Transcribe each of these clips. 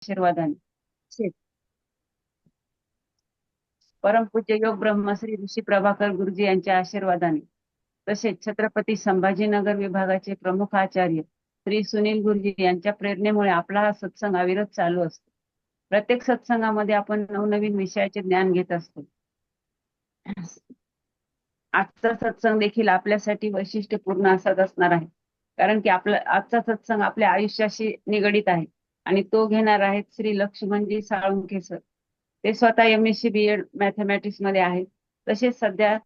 आशीर्वादाने तसेच परमपूज्य योग ब्रह्मश्री ऋषी प्रभाकर गुरुजी यांच्या आशीर्वादाने तसेच छत्रपती संभाजीनगर विभागाचे प्रमुख आचार्य श्री सुनील गुरुजी यांच्या प्रेरणेमुळे आपला हा सत्संग अविरत चालू असतो. प्रत्येक सत्संगामध्ये आपण नवनवीन विषयाचे ज्ञान घेत असतो. आजचा सत्संग देखील आपल्यासाठी वैशिष्ट्यपूर्ण असाच असणार आहे, कारण की आपला आजचा सत्संग आपल्या आयुष्याशी निगडित आहे आणि तो घेणार आहेत श्री लक्ष्मणजी साळुंखे सर. ते स्वतः MSc BEd मॅथमॅटिक्स मध्ये आहेत. तसेच सध्या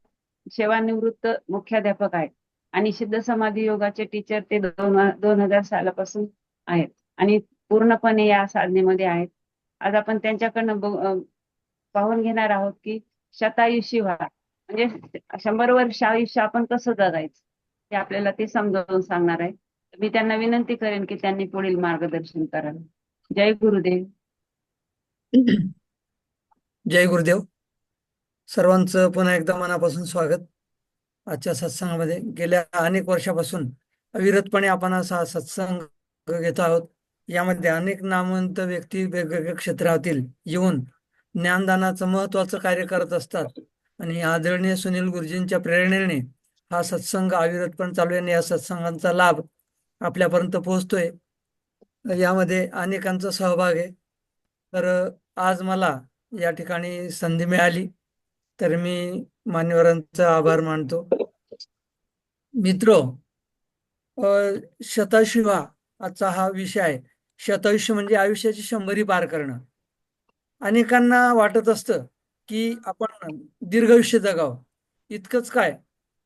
सेवानिवृत्त मुख्याध्यापक आहेत आणि सिद्ध समाधी योगाचे टीचर ते 2000 सालापासून आहेत आणि पूर्णपणे या साधनेमध्ये आहेत. आज आपण त्यांच्याकडनं पाहून घेणार आहोत की शतायुषी व्हा म्हणजे 100 वर्ष आयुष्य आपण कसं जगायचं ते आपल्याला ते समजावून सांगणार आहे. मी त्यांना विनंती करेन की त्यांनी पुढील मार्गदर्शन करावे. जय गुरुदेव. जय गुरुदेव. सर्वांचं पुन्हा एकदा मनापासून स्वागत. आजच्या सत्संगामध्ये गेल्या अनेक वर्षापासून अविरतपणे आपण असा सत्संग घेत आहोत. यामध्ये अनेक नामवंत व्यक्ती वेगवेगळ्या क्षेत्रातील येऊन ज्ञानदानाचं महत्वाचं कार्य करत असतात आणि आदरणीय सुनील गुरुजींच्या प्रेरणेने हा सत्संग अविरतपणे चालू आहे आणि या सत्संगांचा लाभ आपल्यापर्यंत पोहोचतोय. यामध्ये अनेकांचा सहभाग आहे. तर आज मला या ठिकाणी संधी मिळाली तर मी मान्यवरांचा आभार मानतो. मित्र, शतायुषी आजचा हा विषय आहे. शतायुष्य म्हणजे आयुष्याची 100 पार करणं. अनेकांना वाटत असतं की आपण दीर्घायुष्य जगावं. इतकंच काय,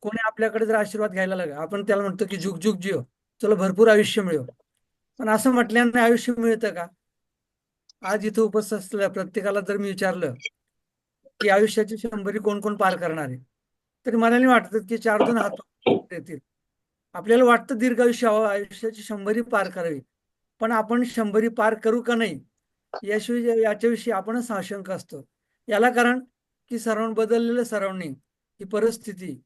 कोणी आपल्याकडे जर आशीर्वाद घ्यायला लागला आपण त्याला म्हणतो की जुग जुग जिओ, चला भरपूर आयुष्य मिळव. पण असं म्हटल्याने आयुष्य मिळतं का? आज इथं उपस्थित असलेल्या प्रत्येकाला जर मी विचारलं की आयुष्याची 100 कोण कोण पार करणार आहे, तरी मनाने वाटतं की 4-2 हात येतील. आपल्याला वाटतं दीर्घ आयुष्य हवं, आयुष्याची 100 पार करावी, पण आपण 100 पार करू का नाही याच्याविषयी आपणच साशंक असतो. याला कारण की बदललेलं सराउंडिंग, ही परिस्थिती,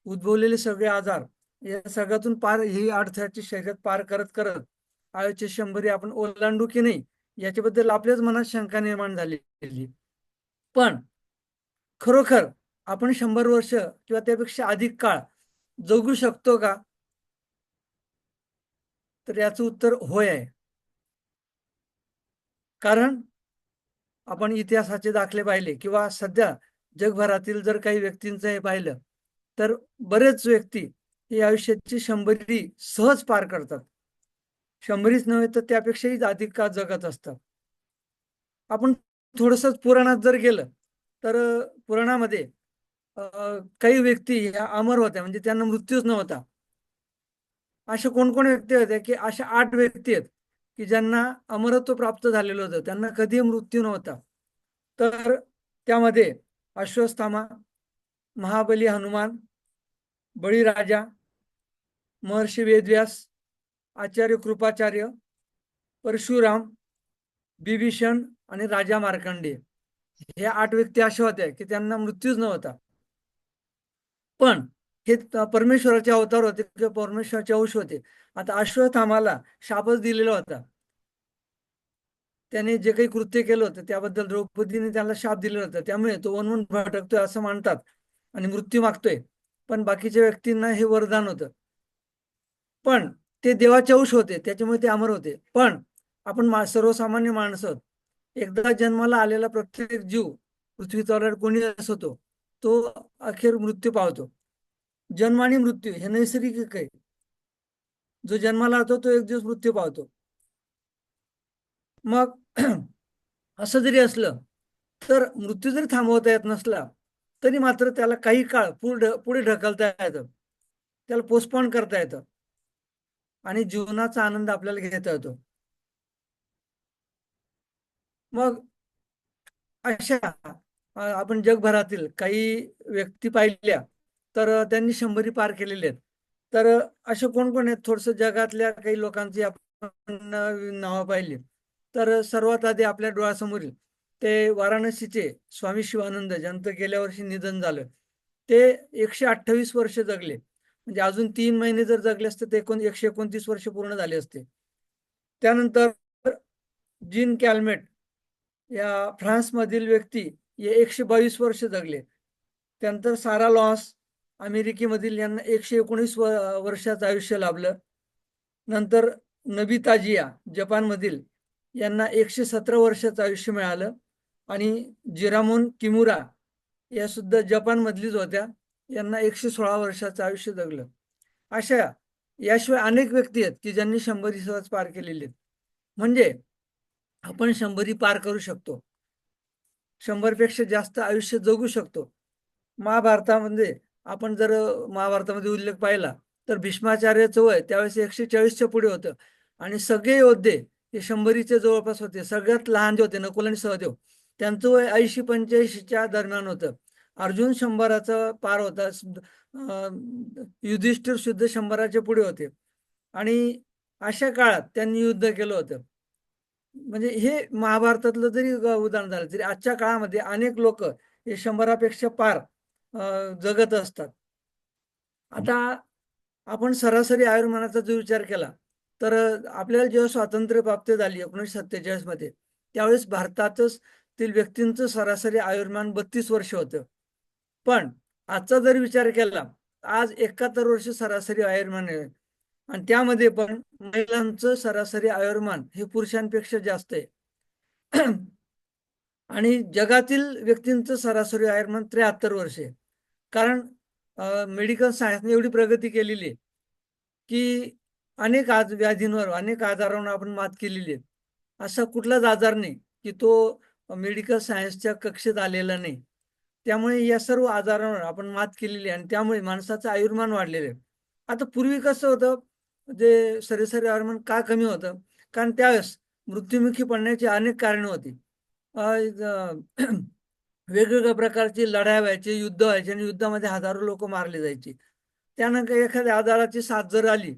उद्भवलेले सगळे आजार, या सगळ्यातून पार ही अडथळ्याची शर्यत पार करत करत आयुष्य 100 आपण ओलांडू की नाही याच्याबद्दल आपल्याच मनात शंका निर्माण झालेली. पण खरोखर आपण 100 वर्ष किंवा त्यापेक्षा अधिक काळ जगू शकतो का? तर याचं उत्तर होय आहे. कारण आपण इतिहासाचे दाखले पाहिले किंवा सध्या जगभरातील जर काही व्यक्तींचं हे पाहिलं तर बरेच व्यक्ती हे आयुष्याची 100 सहज पार करतात. 100च नव्हे तर त्यापेक्षाही अधिक काळ जगत असतात. आपण थोडंसं पुराणात जर गेलं तर पुराणामध्ये काही व्यक्ती ह्या अमर होत्या, म्हणजे त्यांना मृत्यूच नव्हता. अशा कोण व्यक्ती होत्या की अशा 8 व्यक्ती आहेत की ज्यांना अमरत्व प्राप्त झालेलं होतं, त्यांना कधी मृत्यू नव्हता. तर त्यामध्ये अश्वत्थामा, महाबली हनुमान, बळीराजा, महर्षी वेदव्यास, आचार्य कृपाचार्य, परशुराम, बिभीषण आणि राजा मार्कंडेय, हे 8 व्यक्ती अशा होत्या की त्यांना मृत्यूच नव्हता. पण हे परमेश्वराचे अवतार होते किंवा परमेश्वराचे अंश होते. आता अश्वत्थामाला शापच दिलेला होता. त्याने जे काही कृत्य केलं होतं त्याबद्दल द्रौपदीने त्याला शाप दिलेला होता, त्यामुळे तो वनवन भटकतोय असं मानतात आणि मृत्यू मागतोय. पण बाकीच्या व्यक्तींना हे वरदान होतं. पण ते देवाचे अंश होते, त्याच्यामुळे ते अमर होते. पण आपण सर्वसामान्य माणसं, एकदा जन्माला आलेला प्रत्येक जीव पृथ्वीवर कोणी असतो तो अखेर मृत्यू पावतो. जन्म आणि मृत्यू हे नैसर्गिक आहे. जो जन्माला होतो तो एक दिवस मृत्यू पावतो. मग असं जरी असलं तर मृत्यू जरी थांबवता येत नसला तरी मात्र त्याला काही काळ पुढे ढकलता येतं, त्याला पोस्टपोन करता येतं आणि जीवनाचा आनंद आपल्याला घेता येतो. मग अशा आपण जगभरातील काही व्यक्ती पाहिल्या तर त्यांनी 100 पार केलेले आहेत. तर असे कोण आहेत, थोडस जगातल्या काही लोकांची आपण नावं पाहिली तर सर्वात आधी आपल्या डोळ्यासमोरील ते वाराणसीचे स्वामी शिवानंद, ज्यांचं गेल्या वर्षी निधन झालं. ते 128 वर्ष जगले, म्हणजे अजून 3 महिने जर जगले असते ते 129 वर्ष पूर्ण झाले असते. त्यानंतर जीन कॅल्मेट या फ्रान्समधील व्यक्ती हे 122 वर्ष जगले. त्यानंतर सारा लॉस अमेरिकेमधील यांना 119 वर्षाचं आयुष्य लाभलं. नंतर नबिता जिया जपानमधील यांना 117 वर्षाचं आयुष्य मिळालं. आणि जिरामोन किमुरा या सुद्धा जपानमधलीच होत्या, यांना 116 वर्षाचं आयुष्य जगलं. अशा याशिवाय अनेक व्यक्ती आहेत की ज्यांनी 100 सहज पार केलेले आहेत. म्हणजे आपण 100 पार करू शकतो, 100 पेक्षा जास्त आयुष्य जगू शकतो. महाभारतामध्ये आपण जर महाभारतामध्ये उल्लेख पाहिला तर भीष्माचार्याचं वय त्यावेळेस 140च्या पुढे होतं आणि सगळे योद्धे हे 100च्या जवळपास होते. सगळ्यात लहान जे होते नकुल आणि सहदेव त्यांचं वय 80-85च्या दरम्यान होतं. अर्जुन 100चा पार होता. युधिष्ठिर सुद्धा 100च्या पुढे होते आणि अशा काळात त्यांनी युद्ध केलं होतं. म्हणजे हे महाभारतातलं जरी उदाहरण झालं तरी आजच्या काळामध्ये अनेक लोक हे 100पेक्षा पार जगत असतात. आता आपण सरासरी आयुर्मानाचा जो विचार केला तर आपल्याला जेव्हा स्वातंत्र्य प्राप्त झाली 1947 मध्ये त्यावेळेस भारतातच व्यक्तींचं सरासरी आयुर्मान 32 वर्ष होतं. पण आजचा जर विचार केला आज 71 वर्ष सरासरी आयुर्मान आहे आणि त्यामध्ये पण महिलांचं सरासरी आयुर्मान हे पुरुषांपेक्षा जास्त आहे. आणि जगातील व्यक्तींचं सरासरी आयुर्मान 73 वर्ष आहे. कारण मेडिकल सायन्सने एवढी प्रगती केलेली आहे की अनेक व्याधींवर अनेक आजारांवर आपण मात केलेली आहे. असा कुठलाच आजार नाही की तो मेडिकल सायन्सच्या कक्षेत आलेला नाही. त्यामुळे या सर्व आजारांवर आपण मात केलेली आहे आणि त्यामुळे माणसाचं आयुर्मान वाढलेलं आहे. आता पूर्वी कसं होतं जे सरासरी आयुर्मान का कमी होतं कारण त्यावेळेस मृत्युमुखी पडण्याची अनेक कारणं होती. वेगवेगळ्या प्रकारची लढाई व्हायची, युद्ध व्हायचे आणि युद्धामध्ये हजारो लोक मारले जायचे. त्यानंतर एखाद्या आजाराची साथ जर आली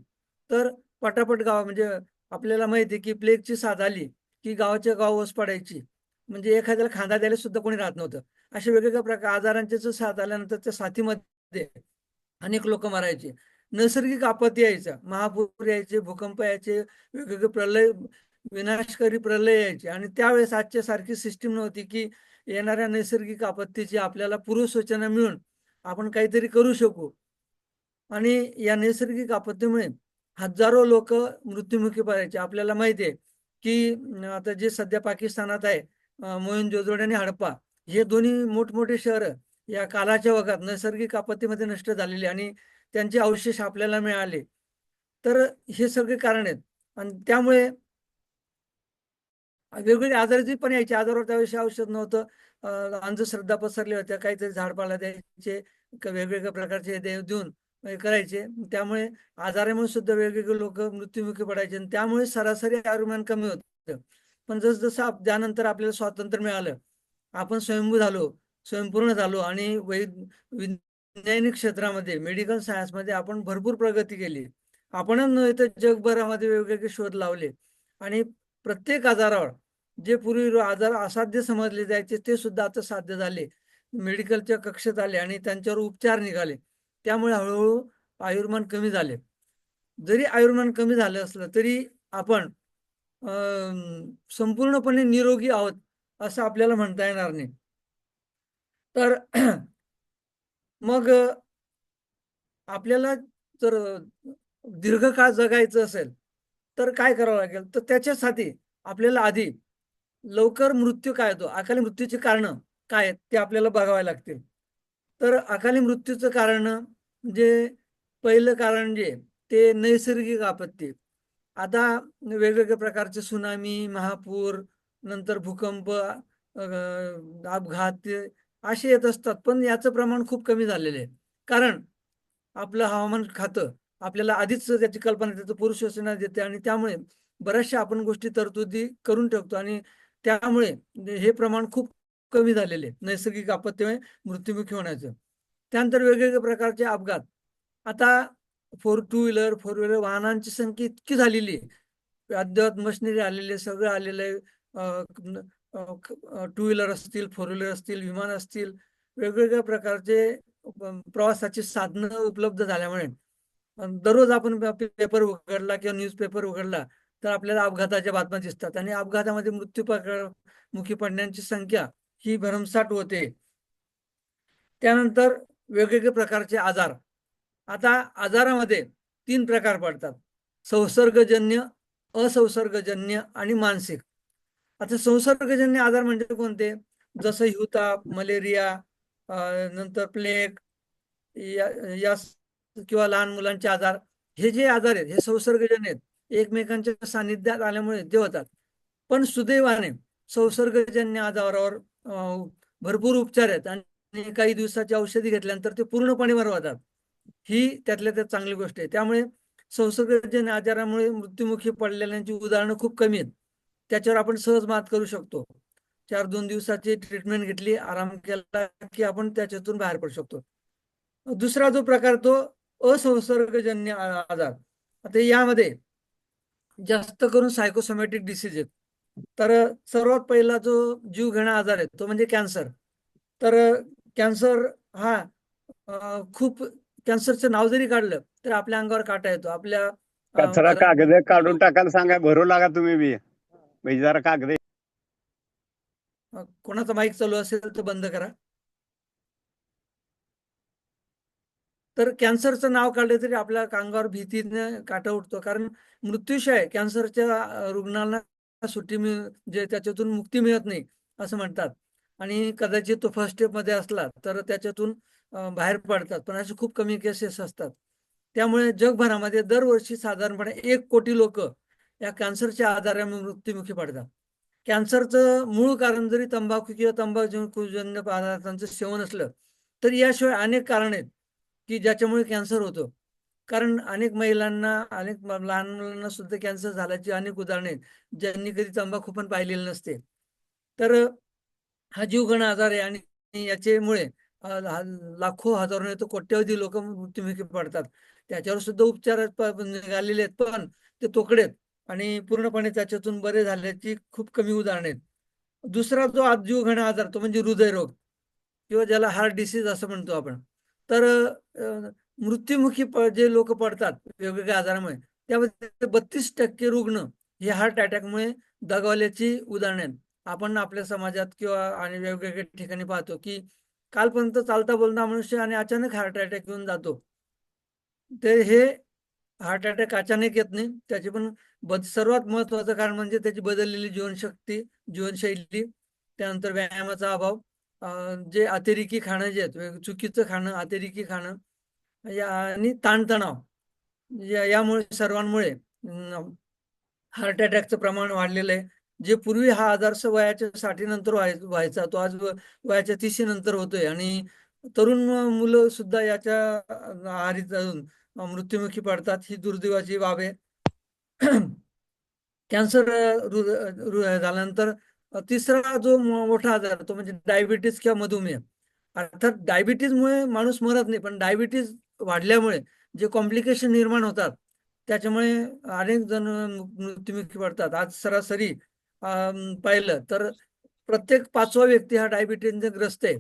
तर पटापट गाव म्हणजे आपल्याला माहिती आहे की प्लेगची साथ आली की गावाच्या गाव ओस पडायची. म्हणजे एखाद्याला खांदा द्यायला सुद्धा कोणी राहत नव्हतं. अशा वेगवेगळ्या प्रकार आजारांची साथ आल्यानंतर त्या साथीमध्ये अनेक लोक मारायचे. नैसर्गिक आपत्ती यायच्या, महापूर यायचे, भूकंप यायचे, वेगवेगळे प्रलय विनाशकारी प्रलय यायचे आणि त्यावेळेस आजच्या सारखी सिस्टीम नव्हती की येणाऱ्या नैसर्गिक आपत्तीची आपल्याला पूर्वसूचना मिळून आपण काहीतरी करू शकू. आणि या नैसर्गिक आपत्तीमुळे हजारो लोक मृत्युमुखी पडायचे. आपल्याला माहिती आहे की आता जे सध्या पाकिस्तानात आहे मोहनजोदडो आणि हडप्पा हे दोन्ही मोठमोठे शहर या कालाच्या ओघात नैसर्गिक आपत्तीमध्ये नष्ट झालेले आणि त्यांचे अवशेष आपल्याला मिळाले. तर हे सगळे कारण आहेत आणि त्यामुळे वेगवेगळे आजाराची पण यायचे. आजारावर त्यावेळेस औषध नव्हतं. अंधश्रद्धा पसरल्या होत्या. काहीतरी झाडपाला द्यायचे, वेगवेगळ्या प्रकारचे देव देऊन करायचे. त्यामुळे आजारामुळे सुद्धा वेगवेगळे लोक मृत्युमुखी पडायचे आणि त्यामुळे सरासरी आयुर्मान कमी होतं. पण जसजसं त्यानंतर आपल्याला स्वातंत्र्य मिळालं, आपण स्वयंभू झालो, स्वयंपूर्ण झालो आणि वैज्ञानिक क्षेत्रामध्ये मेडिकल सायन्समध्ये आपण भरपूर प्रगती केली. आपणच नव्हे तर जगभरामध्ये वेगवेगळे शोध लावले आणि प्रत्येक आजारावर जे पूर्वी आजार असाध्य समजले जायचे ते सुद्धा आता साध्य झाले. मेडिकलच्या कक्षेत आले आणि त्यांच्यावर उपचार निघाले. त्यामुळे हळूहळू आयुर्मान कमी झाले. जरी आयुर्मान कमी झालं असलं तरी आपण संपूर्णपणे निरोगी आहोत असं आपल्याला म्हणता येणार नाही. तर मग आपल्याला जर दीर्घकाळ जगायचं असेल तर काय करावं लागेल तर त्याच्यासाठी आपल्याला आधी लवकर मृत्यू काय होतो अकाली मृत्यूची कारण काय आहेत ते आपल्याला बघावे लागतील. तर अकाली मृत्यूचं कारण म्हणजे पहिलं कारण जे ते नैसर्गिक आपत्ती. आता वेगवेगळ्या प्रकारचे सुनामी, महापूर, नंतर भूकंप, अपघात असे येत असतात. पण याचं प्रमाण खूप कमी झालेलं आहे. कारण आपलं हवामान खातं आपल्याला आधीच त्याची कल्पना देतं, पूर्वसूचना देते आणि त्यामुळे बऱ्याचशा आपण गोष्टी तरतुदी करून ठेवतो आणि त्यामुळे हे प्रमाण खूप कमी झालेले आहे नैसर्गिक आपत्तीमुळे मृत्युमुखी होण्याचं. त्यानंतर वेगवेगळ्या प्रकारचे अपघात. आता टू व्हीलर, फोर व्हीलर वाहनांची संख्या इतकी झालेली आहे. अद्ययावत मशिनरी आलेले, सगळं आलेलं आहे. टू व्हीलर असतील, फोर व्हीलर असतील, विमान असतील, वेगवेगळ्या प्रकारचे प्रवासाची साधनं उपलब्ध झाल्यामुळे दररोज आपण पेपर उघडला किंवा न्यूजपेपर उघडला तर आपल्याला अपघाताच्या बातम्या दिसतात आणि अपघातामध्ये मृत्यूमुखी पडण्याची संख्या ही भरमसाठ होते. त्यानंतर वेगवेगळे प्रकारचे आजार. आता आजारामध्ये 3 प्रकार पडतात: संसर्गजन्य, असंसर्गजन्य आणि मानसिक. आता संसर्गजन्य आजार म्हणजे कोणते? जसं हिवताप, मलेरिया, नंतर प्लेग, या या किंवा लहान मुलांचे आजार. हे जे आजार आहेत हे संसर्गजन्य आहेत, एकमेकांच्या सानिध्यात आल्यामुळे ते होतात. पण सुदैवाने संसर्गजन्य आजारावर भरपूर उपचार आहेत आणि काही दिवसाची औषधी घेतल्यानंतर ते पूर्णपणे बरे होतात. ही त्यातल्या त्यात चांगली गोष्ट आहे. त्यामुळे संसर्गजन्य आजारामुळे मृत्युमुखी पडलेल्यांची उदाहरणं खूप कमी आहेत. त्याच्यावर आपण सहज मात करू शकतो. 4-2 दिवसाची ट्रीटमेंट घेतली, आराम केला की आपण त्याच्यातून बाहेर पडू शकतो. दुसरा जो प्रकार तो असंसर्गजन्य आजार. आता यामध्ये जास्त करून सायकोसोमॅटिक डिसीज आहेत. तर सर्वात पहिला जो जीवघेणा आजार आहे तो म्हणजे कॅन्सर. तर कॅन्सर हा खूप, कॅन्सरचं नाव जरी काढलं तर आपल्या अंगावर काटा येतो. आपल्या कचरा कागद काढून टाकायला सांगा, भरू लागा तुम्ही बी म्हणजे जरा कागद. कोणाचा माईक चालू असेल तर बंद करा. तर कॅन्सरचं नाव काढलं तरी आपल्या अंगावर भीतीने काटा उठतो, कारण मृत्यूशिवाय कॅन्सरच्या रुग्णांना सुट्टी जे त्याच्यातून मुक्ती मिळत नाही असं म्हणतात. आणि कदाचित तो फर्स्ट स्टेपमध्ये असला तर त्याच्यातून बाहेर पडतात, पण असे खूप कमी केसेस असतात. त्यामुळे जगभरामध्ये दरवर्षी साधारणपणे 1 कोटी लोक या कॅन्सरच्या आजारामुळे मृत्युमुखी पडतात. कॅन्सरचं मूळ कारण जरी तंबाखू किंवा तंबाखूजन्य पदार्थांचं सेवन असलं तर याशिवाय अनेक कारण आहेत की ज्याच्यामुळे कॅन्सर होतो. कारण अनेक महिलांना, अनेक लहान मुलांना सुद्धा कॅन्सर झाल्याची अनेक उदाहरणे आहेत, ज्यांनी कधी तंबाखू पण पाहिलेली नसते. तर हा जीवघेणा आजार आहे आणि याच्यामुळे लाखो हजारो नाही तर कोट्यवधी लोक मृत्युमुखी पडतात. त्याच्यावर सुद्धा उपचार निघालेले आहेत, पण ते तोकडे आहेत आणि पूर्णपणे त्याच्यातून बरे झाल्याची खूप कमी उदाहरणे आहेत. दुसरा जो जीवघेणा आजार तो म्हणजे हृदयरोग किंवा ज्याला हार्ट डिसीज असं म्हणतो आपण. तर मृत्युमुखी जे लोक पडतात वेगवेगळ्या आजारामुळे, त्यामध्ये 32% रुग्ण हे हार्ट अटॅकमुळे दगावल्याची उदाहरणे आहेत. आपण आपल्या समाजात किंवा आणि वेगवेगळ्या ठिकाणी पाहतो की कालपर्यंत चालता बोलता मनुष्य आणि अचानक हार्ट अटॅक येऊन जातो. तर हे हार्ट अटॅक अचानक येत नाही, त्याचे पण सर्वात महत्वाचं कारण म्हणजे त्याची बदललेली जीवनशैली, त्यानंतर व्यायामाचा अभाव, जे अतिरेकी खाणं जे आहेत, चुकीचं खाणं, अतिरेकी खाणं आणि ताणतणाव, यामुळे सर्वांमुळे हार्ट अटॅकचं प्रमाण वाढलेलं आहे. जे पूर्वी हा आजार वयाच्या 60 नंतर व्हायचा, तो आज वयाच्या 30 नंतर होतोय आणि तरुण मुलं सुद्धा याच्या आहारी जाऊन मृत्युमुखी पडतात. ही दुर्दैवाची बाब आहे. कॅन्सर झाल्यानंतर तिसरा जो मोठा आजार तो म्हणजे डायबिटीज किंवा मधुमेह. अर्थात डायबिटीजमुळे माणूस मरत नाही, पण डायबिटीज वाढल्यामुळे जे कॉम्प्लिकेशन निर्माण होतात त्याच्यामुळे अनेक जण मृत्युमुखी पडतात. आज सरासरी पाहिलं तर प्रत्येक 5वा व्यक्ती हा डायबिटीजने ग्रस्त आहे.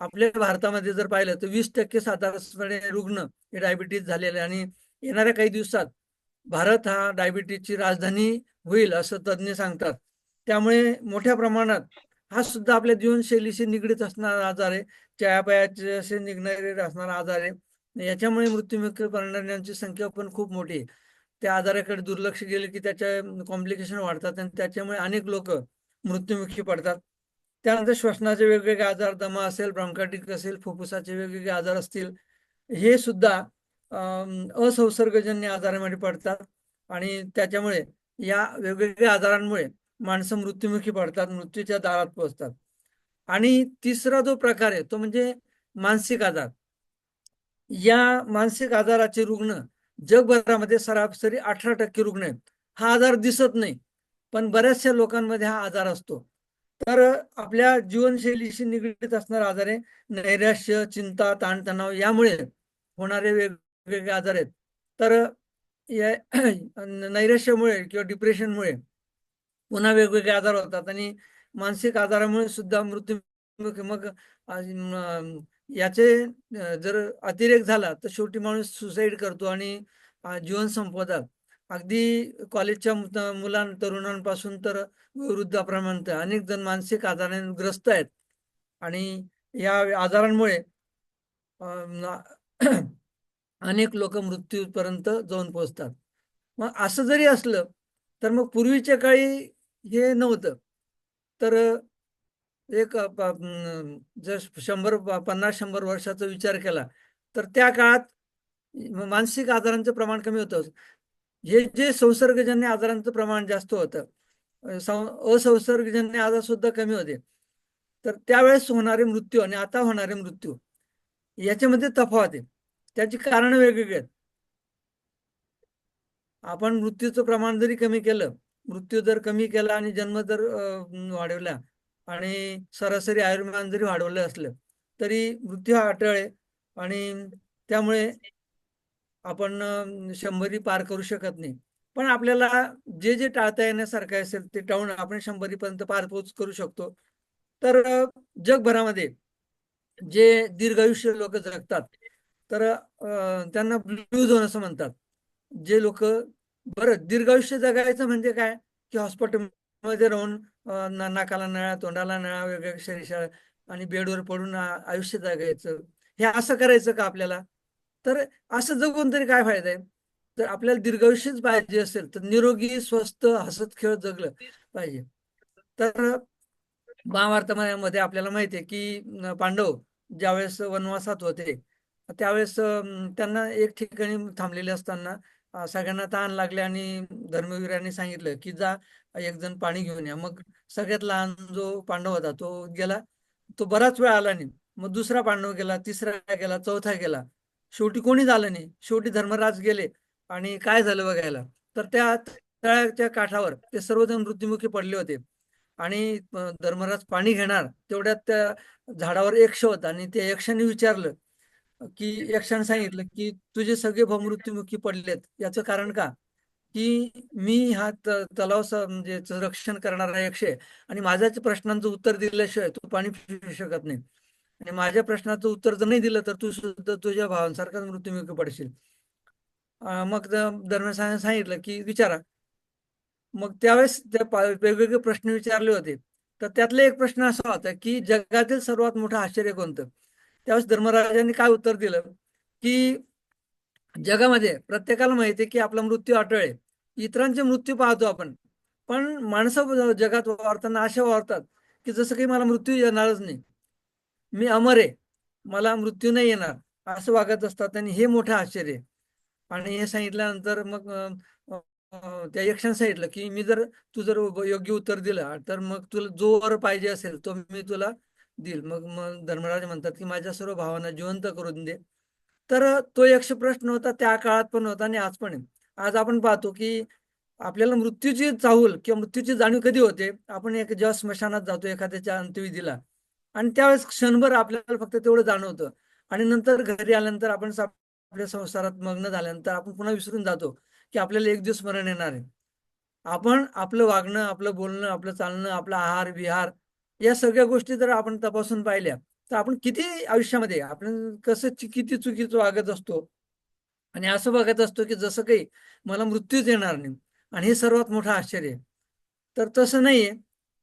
आपल्या भारतामध्ये जर पाहिलं तर 20% साधारणपणे रुग्ण हे डायबिटीज झालेले, आणि येणाऱ्या काही दिवसात भारत हा डायबिटीजची राजधानी होईल असं तज्ज्ञ सांगतात. त्यामुळे मोठ्या प्रमाणात हा सुद्धा आपल्या जीवनशैलीशी निगडीत असणारा आजार आहे, चयापचयाशी निघणारे असणारा आजार आहे. याच्यामुळे मृत्युमुखी पडणाऱ्यांची संख्या पण खूप मोठी आहे. त्या आजाराकडे दुर्लक्ष केले की त्याच्या कॉम्प्लिकेशन वाढतात आणि त्याच्यामुळे अनेक लोक मृत्युमुखी पडतात. त्यानंतर श्वसनाचे वेगवेगळे आजार, दमा असेल, ब्रॉन्कायटिस असेल, फुफ्फुसाचे वेगवेगळे आजार असतील, हे सुद्धा असंसर्गजन्य आजारामध्ये पडतात आणि त्याच्यामुळे या वेगवेगळ्या आजारांमुळे माणसं मृत्युमुखी पडतात, मृत्यूच्या दारात पोहोचतात. आणि तिसरा जो प्रकार आहे तो म्हणजे मानसिक आजार. या मानसिक आजाराचे रुग्ण जगभरामध्ये सरासरी 18% रुग्ण आहेत. हा आजार दिसत नाही, पण बऱ्याचशा लोकांमध्ये हा आजार असतो. तर आपल्या जीवनशैलीशी निगडीत असणारा आजार आहे. नैराश्य, चिंता, ताणतणाव यामुळे होणारे वेगवेगळे आजार आहेत. तर या नैराश्यामुळे किंवा डिप्रेशनमुळे पुन्हा वेगवेगळे आजार होतात आणि मानसिक आजारामुळे सुद्धा मृत्यू. मग याचे जर अतिरेक झाला तर शेवटी माणूस सुसाईड करतो आणि जीवन संपवतात. अगदी कॉलेजच्या तरुणांपासून तर वृद्धापर्यंत अनेक जण मानसिक आजाराने ग्रस्त आहेत आणि या आजारांमुळे अनेक लोक मृत्यूपर्यंत जाऊन पोहोचतात. मग असं जरी असलं तर मग पूर्वीच्या काळी हे नव्हतं. तर एक जर 50-100 वर्षाचा विचार केला तर त्या काळात मानसिक आजारांचं प्रमाण कमी होतं. हे जे संसर्गजन्य आजारांचं प्रमाण जास्त होतं, असंसर्गजन्य आजार सुद्धा कमी होते. तर त्यावेळेस होणारे मृत्यू आणि आता होणारे मृत्यू याच्यामध्ये तफावत आहे. त्याची कारणं वेगवेगळी आहेत. आपण मृत्यूचं प्रमाण जरी कमी केलं, मृत्यू दर कमी केला आणि जन्मदर वाढवला आणि सरासरी आयुर्मान जरी वाढवलं असलं तरी मृत्यू हा अटळ आहे आणि त्यामुळे आपण 100 पार करू शकत नाही. पण आपल्याला जे जे टाळता येण्यासारखं असेल ते टाळून आपण 100 पर्यंत पार पोच करू शकतो. तर जगभरामध्ये जे दीर्घायुष्य लोक जगतात तर त्यांना ब्लू झोन असं म्हणतात. जे लोक बरं दीर्घायुष्य जगायचं म्हणजे काय की हॉस्पिटलमध्ये राहून नाकाला नळा, तोंडाला नळा, वेगवेगळ्या शरीर आणि बेडवर पडून आयुष्य जगायचं, हे असं करायचं का आपल्याला? तर असं जगून तरी काय फायदा आहे? जर आपल्याला दीर्घायुष्यच पाहिजे असेल तर निरोगी, स्वस्थ, हसत खेळत जगलं पाहिजे. तर महाभारतामध्ये आपल्याला माहिती आहे की पांडव ज्यावेळेस वनवासात होते त्यावेळेस त्यांना एक ठिकाणी थांबलेले असताना सगळ्यांना तहान लागले आणि धर्मवीरांनी सांगितलं की जा एक जण पाणी घेऊन या. मग सगळ्यात लहान जो पांडव होता तो गेला. तो बराच वेळ आला नाही. मग दुसरा पांडव गेला, तिसरा गेला, चौथा गेला. शेवटी कोणी झालं नाही. शेवटी धर्मराज गेले आणि काय झालं बघायला तर त्या तळ्याच्या काठावर ते सर्वजण मृत्युमुखी पडले होते आणि धर्मराज पाणी घेणार तेवढ्यात त्या झाडावर यक्ष होता आणि त्या यक्षाने विचारलं की यक्षाने सांगितलं की तुझे सगळे भाऊ मृत्युमुखी पडलेत याचं कारण का? की मी हा तलाव म्हणजे रक्षण करणारा यक्ष आहे आणि माझ्याच प्रश्नांचं उत्तर दिल्याशिवाय तू पाणी पिऊ शकत नाही आणि माझ्या प्रश्नाचं उत्तर जर नाही दिलं तर तू सुद्धा तुझ्या भावांसारखाच मृत्युमुखी पडशील. मग धर्मराजाने सांगितलं की विचारा. मग त्यावेळेस वेगवेगळे प्रश्न विचारले होते. तर त्यातला एक प्रश्न असा होता की जगातील सर्वात मोठं आश्चर्य कोणतं? त्यावेळेस धर्मराजांनी काय उत्तर दिलं की जगामध्ये प्रत्येकाला माहिती आहे की आपला मृत्यू अटळ आहे. इतरांचे मृत्यू पाहतो आपण, पण माणसं जगात वावरताना असे वावरतात की जसं काही मला मृत्यू येणारच नाही, मी अमर आहे, मला मृत्यू नाही येणार, असं वागत असतात आणि हे मोठं आश्चर्य आहे. आणि हे सांगितल्यानंतर मग त्या यक्षाने सांगितलं की तू जर योग्य उत्तर दिलं तर मग तुला जो वर पाहिजे असेल तो मी तुला देईल. मग मग धर्मराज म्हणतात की माझ्या सर्व भावांना जिवंत करून दे. तर तो यक्ष प्रश्न होता, त्या काळात पण होता आणि आज पण आहे. आज आपण पाहतो की आपल्याला मृत्यूची चाहूल किंवा मृत्यूची जाणीव कधी होते? आपण जेव्हा स्मशानात जातो एखाद्याच्या अंत्यविधीला आणि त्यावेळेस क्षणभर आपल्याला फक्त तेवढं जाणवतं आणि नंतर घरी आल्यानंतर आपण आपल्या संसारात मग्न झाल्यानंतर आपण पुन्हा विसरून जातो की आपल्याला एक दिवस मरण येणार आहे. आपण आपलं वागणं, आपलं बोलणं, आपलं चालणं, आपला आहार विहार या सगळ्या गोष्टी जर आपण तपासून पाहिल्या तर आपण किती आयुष्यामध्ये आपण किती चुकीचं वागत असतो आणि असं बघत असतो की जसं काही मला मृत्यूच येणार नाही आणि हे सर्वात मोठं आश्चर्य आहे. तर तसं नाहीये.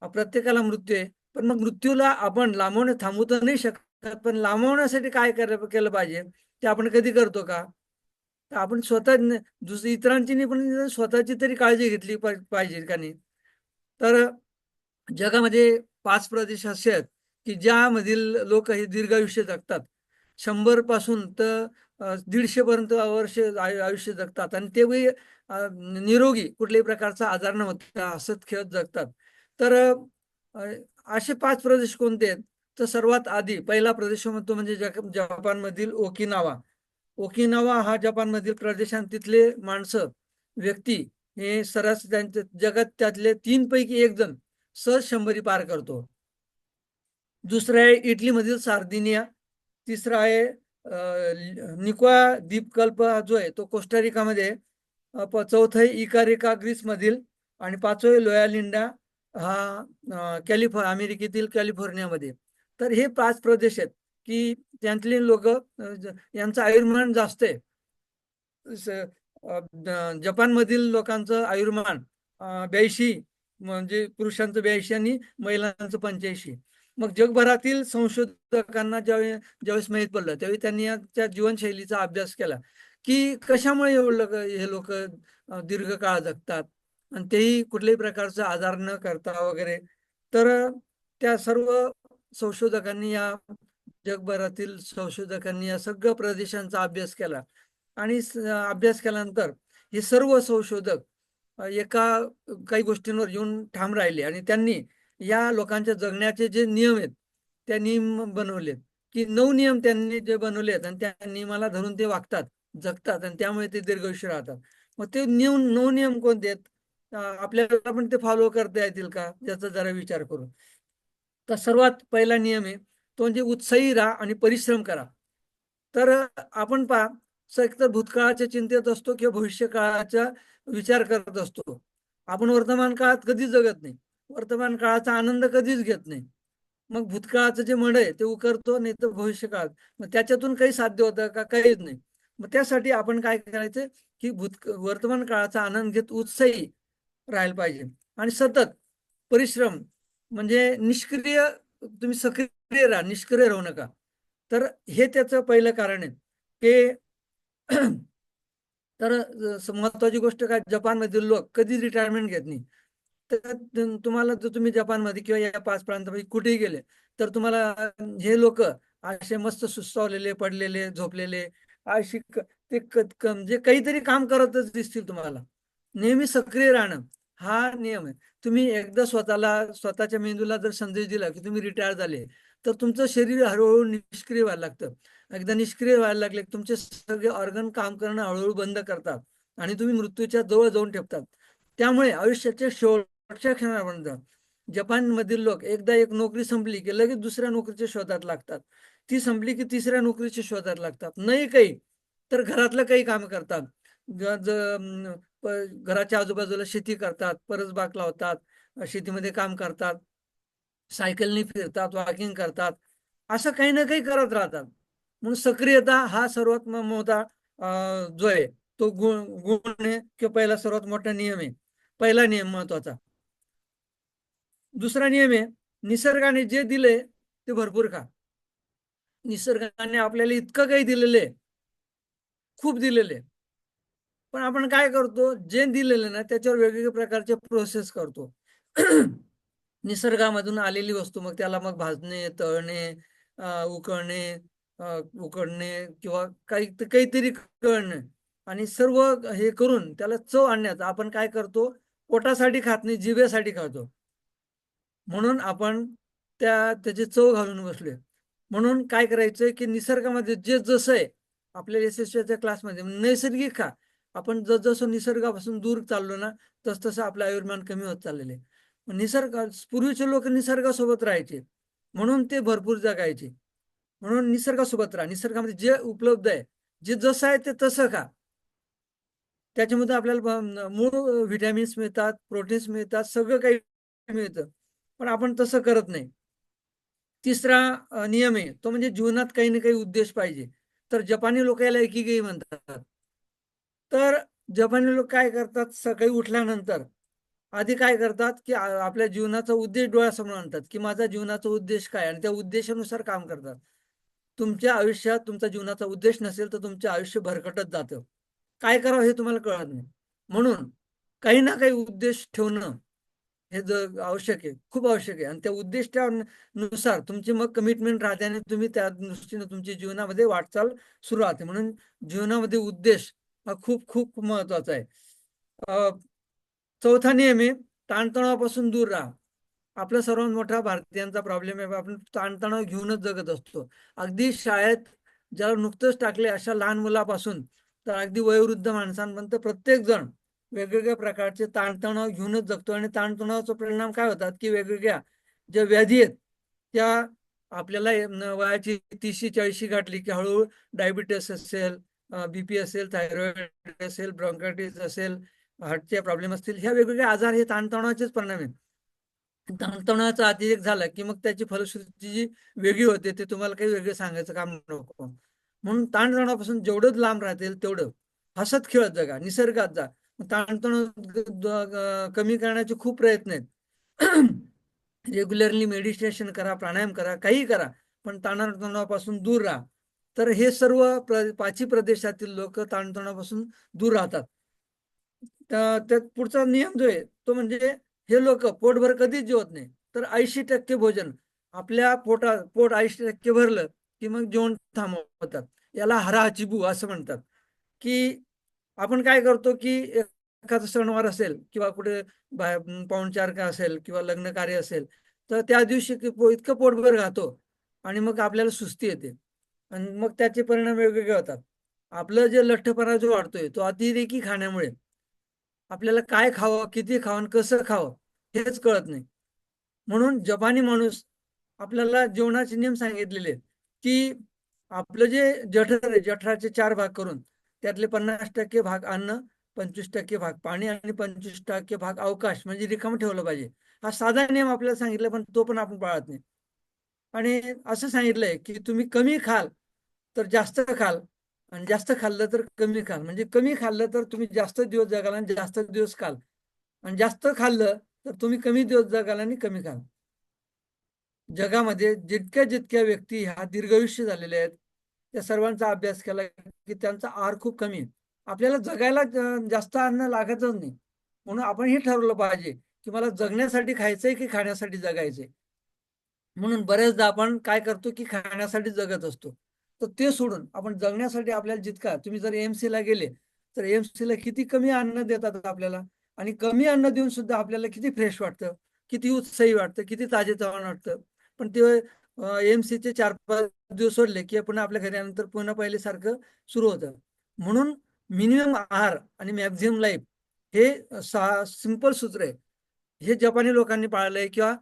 प्रत्येकाला मृत्यू आहे, पण मग मृत्यूला आपण थांबवू तर नाही शकत, पण लांबवण्यासाठी काय केलं पाहिजे ते आपण कधी करतो का? तर आपण स्वतः इतरांची नाही पण स्वतःची तरी काळजी घेतली पाहिजे का नाही? तर जगामध्ये 5 प्रदेश असे आहेत की ज्यामधील लोक हे दीर्घायुष्य जगतात. 100 पासून तर 150 पर्यंत वर्ष आयुष्य जगतात आणि तेही निरोगी, कुठल्याही प्रकारचा आजार न होता हसत खेळत जगतात. तर असे 5 प्रदेश कोणते आहेत? तर सर्वात आधी पहिला प्रदेश म्हणतो म्हणजे जपानमधील ओकिनावा. ओकिनावा हा जपानमधील प्रदेश आणि तिथले माणसं, व्यक्ती हे त्यांच्या जगात त्यातले 3 पैकी 1 जण सहज 100 पार करतो. दुसरं आहे इटलीमधील सार्दिनिया. तिसरा आहे निकोया द्वीपकल्प जो आहे तो कोस्टारिकामध्ये. चौथं आहे इकारिका ग्रीसमधील आणि 5वं आहे लोयालिंडा हा अमेरिकेतील कॅलिफोर्नियामध्ये. तर हे 5 प्रदेश आहेत की त्यातले लोक यांचं आयुर्मान जास्त आहे. जपानमधील लोकांचं आयुर्मान 82, म्हणजे पुरुषांचं 82 आणि महिलांचं 85. मग जगभरातील संशोधकांना ज्यावेळेस माहीत पडलं त्यावेळी त्यांनी त्या जीवनशैलीचा अभ्यास केला की कशामुळे हे लोक दीर्घ काळ जगतात आणि तेही कुठल्याही प्रकारचा आजार न करता वगैरे. तर त्या सर्व संशोधकांनी जगभरातील संशोधकांनी या सगळ्या प्रदेशांचा अभ्यास केला आणि अभ्यास केल्यानंतर हे सर्व संशोधक एका काही गोष्टींवर येऊन ठाम राहिले आणि त्यांनी या लोकांच्या जगण्याचे जे नियम आहेत त्या नियम बनवलेत की 9 नियम त्यांनी जे बनवलेत आणि त्या नियमाला धरून ते वागतात, जगतात आणि त्यामुळे ते दीर्घायुष्य राहतात. मग ते 9 नियम कोणते आहेत, आपल्याला पण ते फॉलो करता येतील का याचा जरा विचार करू. तर सर्वात पहिला नियम आहे तो म्हणजे उत्साही राहा आणि परिश्रम करा. तर आपण पहा, एकतर भूतकाळाच्या चिंतेत असतो किंवा भविष्य काळाचा विचार करत असतो. आपण वर्तमान काळात कधीच जगत नाही, वर्तमान काळाचा आनंद कधीच घेत नाही. मग भूतकाळाचं जे मड आहे ते उकरतो, नाही तर भविष्य काळात मग त्याच्यातून काही साध्य होतं का, काहीच नाही. मग त्यासाठी आपण काय करायचं की वर्तमान काळाचा आनंद घेत उत्साही राहायला पाहिजे आणि सतत परिश्रम, म्हणजे निष्क्रिय, तुम्ही सक्रिय राहा, निष्क्रिय राहू नका. तर हे त्याचं पहिलं कारण आहे की तर महत्वाची गोष्ट काय, जपानमधील लोक कधी रिटायरमेंट घेत नाही. तर तुम्हाला जर तुम्ही जपानमध्ये किंवा या 5 प्रांतामध्ये कुठेही गेले तर तुम्हाला हे लोक असे मस्त सुस्तावलेले, पडलेले, झोपलेले अशी ते म्हणजे काहीतरी काम करतच दिसतील तुम्हाला. नेहमी सक्रिय राहणं हा नियम आहे. तुम्ही एकदा स्वतःच्या मेंदूला जर संदेश दिला की तुम्ही रिटायर झाले तर तुमचं शरीर हळूहळू निष्क्रिय व्हायला लागतं. एकदा निष्क्रिय व्हायला लागले तुमचे सगळे ऑर्गन काम करणं हळूहळू बंद करतात आणि तुम्ही मृत्यूच्या जवळ जाऊन ठेपतात. त्यामुळे आयुष्याच्या शेवटच्या क्षणापर्यंत जपानमधील लोक एकदा एक नोकरी संपली की लगेच दुसऱ्या नोकरीच्या शोधात लागतात, ती संपली की तिसऱ्या नोकरीच्या शोधात लागतात. नाही काही तर घरातलं काही काम करतात, घराच्या आजूबाजूला शेती करतात, परसबाग लावतात, शेतीमध्ये काम करतात, सायकलनी फिरतात, वॉकिंग करतात, असं काही ना काही करत राहतात. म्हणून सक्रियता हा सर्वात मोठा जो आहे तो गुण आहे किंवा पहिला सर्वात मोठा नियम आहे. पहिला नियम महत्वाचा. दुसरा नियम आहे, निसर्गाने जे दिले ते भरपूर खा. निसर्गाने आपल्याला इतकं काही दिलेले, खूप दिलेले, पण आपण काय करतो, जे दिलेले ना त्याच्यावर वेगवेगळ्या प्रकारचे प्रोसेस करतो. निसर्गामधून आलेली वस्तू मग त्याला मग भाजणे, तळणे, उकडणे किंवा काहीतरी कळणे आणि सर्व हे करून त्याला चव आणण्याचा आपण काय करतो, पोटासाठी खात नाही, जिभेसाठी खातो. म्हणून आपण त्याची चव घालून बसलोय. म्हणून काय करायचंय की निसर्गामध्ये जे जसं आहे, आपल्या यशस्वीच्या क्लासमध्ये नैसर्गिक खा. आपण जसं निसर्गापासून दूर चाललो ना तसं आपलं आयुर्मान कमी होत चाललेलं आहे. पूर्वीचे लोक निसर्गासोबत राहायचे म्हणून ते भरपूर जगायचे. म्हणून निसर्गासोबत राहा, निसर्गामध्ये जे उपलब्ध आहे, जे जसं आहे ते तसं खा. त्याच्यामध्ये आपल्याला मूळ व्हिटॅमिन्स मिळतात, प्रोटीन्स मिळतात, सगळं काही मिळतं, पण आपण तसं करत नाही. तिसरा नियम आहे तो म्हणजे जीवनात काही ना काही उद्देश पाहिजे. तर जपानी लोक याला इकिगाई म्हणतात. तर जपानी लोक काय करतात, सकाळी उठल्यानंतर आधी काय करतात की आपल्या जीवनाचा उद्देश डोळ्यासमोर आणतात की माझा जीवनाचा उद्देश काय, आणि त्या उद्देशानुसार काम करतात. तुमच्या आयुष्यात तुमचा जीवनाचा उद्देश नसेल तर तुमचे आयुष्य भरकटत जातं. काय करावं हे तुम्हाला कळत नाही. म्हणून काही ना काही उद्देश ठेवणं हे आवश्यक आहे, खूप आवश्यक आहे. आणि त्या उद्दिष्टानुसार तुमची मग कमिटमेंट राहते आणि तुम्ही त्या दृष्टीने तुमच्या जीवनामध्ये वाटचाल सुरू राहते. म्हणून जीवनामध्ये उद्देश हा खूप खूप महत्वाचा आहे. चौथा नियम आहे, ताणतणावापासून दूर राहा. आपला सर्वात मोठा भारतीयांचा प्रॉब्लेम आहे, आपण ताणतणाव घेऊनच जगत असतो. अगदी शाळेत ज्याला नुकतंच टाकले अशा लहान मुलापासून तर अगदी वयोवृद्ध माणसांपर्यंत प्रत्येक जण वेगवेगळ्या प्रकारचे ताणतणाव घेऊनच जगतो. आणि ताणतणावाचा परिणाम काय होतात की वेगवेगळ्या ज्या व्याधी आहेत त्या आपल्याला वयाची 30-40 गाठली की हळूहळू डायबिटीस असेल, बीपी असेल, थायरॉइड असेल, ब्रॉन्कायटिस असेल, हार्टचे प्रॉब्लेम असतील, ह्या वेगवेगळे आजार हे ताणतणावाचेच परिणाम आहेत. ताणतणावाचा अतिरेक झाला की मग त्याची फलश्रुती जी वेगळी होते ते तुम्हाला काही वेगळे सांगायचं काम नको. म्हणून ताणतणावापासून जेवढं लांब राहतील तेवढं हसत खेळत जगा, निसर्गात जा. ताणतणाव कमी करण्याचे खूप प्रयत्न आहेत. रेग्युलरली मेडिटेशन करा, प्राणायाम करा, काही करा, पण ताणतणावापासून दूर राहा. तर हे सर्व पाची प्रदेशातील लोक ताणतणावापासून दूर राहतात. त्यात पुढचा नियम जो आहे तो म्हणजे हे लोक पोटभर कधीच जेवत नाही. तर 80% भोजन आपल्या पोट 80% भरलं की मग जेवण थांबवतात. याला हराचिबू असं म्हणतात. की आपण काय करतो की एखादा सणवार असेल किंवा कुठे पाहुणचार का असेल किंवा लग्न कार्य असेल, तर त्या दिवशी इतकं पोटभर खातो आणि मग आपल्याला सुस्ती येते आणि मग त्याचे परिणाम वेगवेगळे होतात. आपलं जे लठ्ठपणा जो वाढतोय तो अतिरेकी खाण्यामुळे. आपल्याला काय खावं, किती खावं, कसं खावं हेच कळत नाही. म्हणून जपानी माणूस आपल्याला जेवणाचे नियम सांगितलेले की आपलं जे जठर आहे, जठराचे 4 भाग करून त्यातले 50% भाग अन्न, 25% भाग पाणी आणि 25% भाग अवकाश म्हणजे रिकामं ठेवलं पाहिजे. हा साधा नियम आपल्याला सांगितला, पण तो पण आपण पाळत नाही. आणि असं सांगितलंय की तुम्ही कमी खाल तर जास्त खाल आणि जास्त खाल्लं तर कमी खाल. म्हणजे कमी खाल्लं तर तुम्ही जास्त दिवस जगाल आणि जास्त दिवस खाल, आणि जास्त खाल्लं तर तुम्ही कमी दिवस जगाल आणि कमी खाल. जगामध्ये जितक्या जितक्या व्यक्ती ह्या दीर्घायुष्य झालेल्या आहेत त्या सर्वांचा अभ्यास केला की त्यांचा आहार खूप कमी आहे. आपल्याला जगायला जास्त अन्न लागतच नाही. म्हणून आपण हे ठरवलं पाहिजे की मला जगण्यासाठी खायचंय की खाण्यासाठी जगायचंय. म्हणून बऱ्याचदा आपण काय करतो की खाण्यासाठी जगत असतो. तर ते सोडून आपण जगण्यासाठी आपल्याला जितका, तुम्ही जर एएमसी ला गेले तर एएमसी ला किती कमी अन्न देतात आपल्याला, आणि कमी अन्न देऊन सुद्धा आपल्याला किती फ्रेश वाटतं, किती उत्साही वाटतं, किती ताजेतवानं वाटतं. पण ते एएमसीचे 4-5 दिवस सोडले की पुन्हा आपल्या घरी आल्यानंतर पुन्हा पहिल्यासारखं सुरू होतं. म्हणून मिनिमम आहार आणि मॅक्झिमम लाईफ हे सिंपल सूत्र आहे. हे जपानी लोकांनी पाळलंय किंवा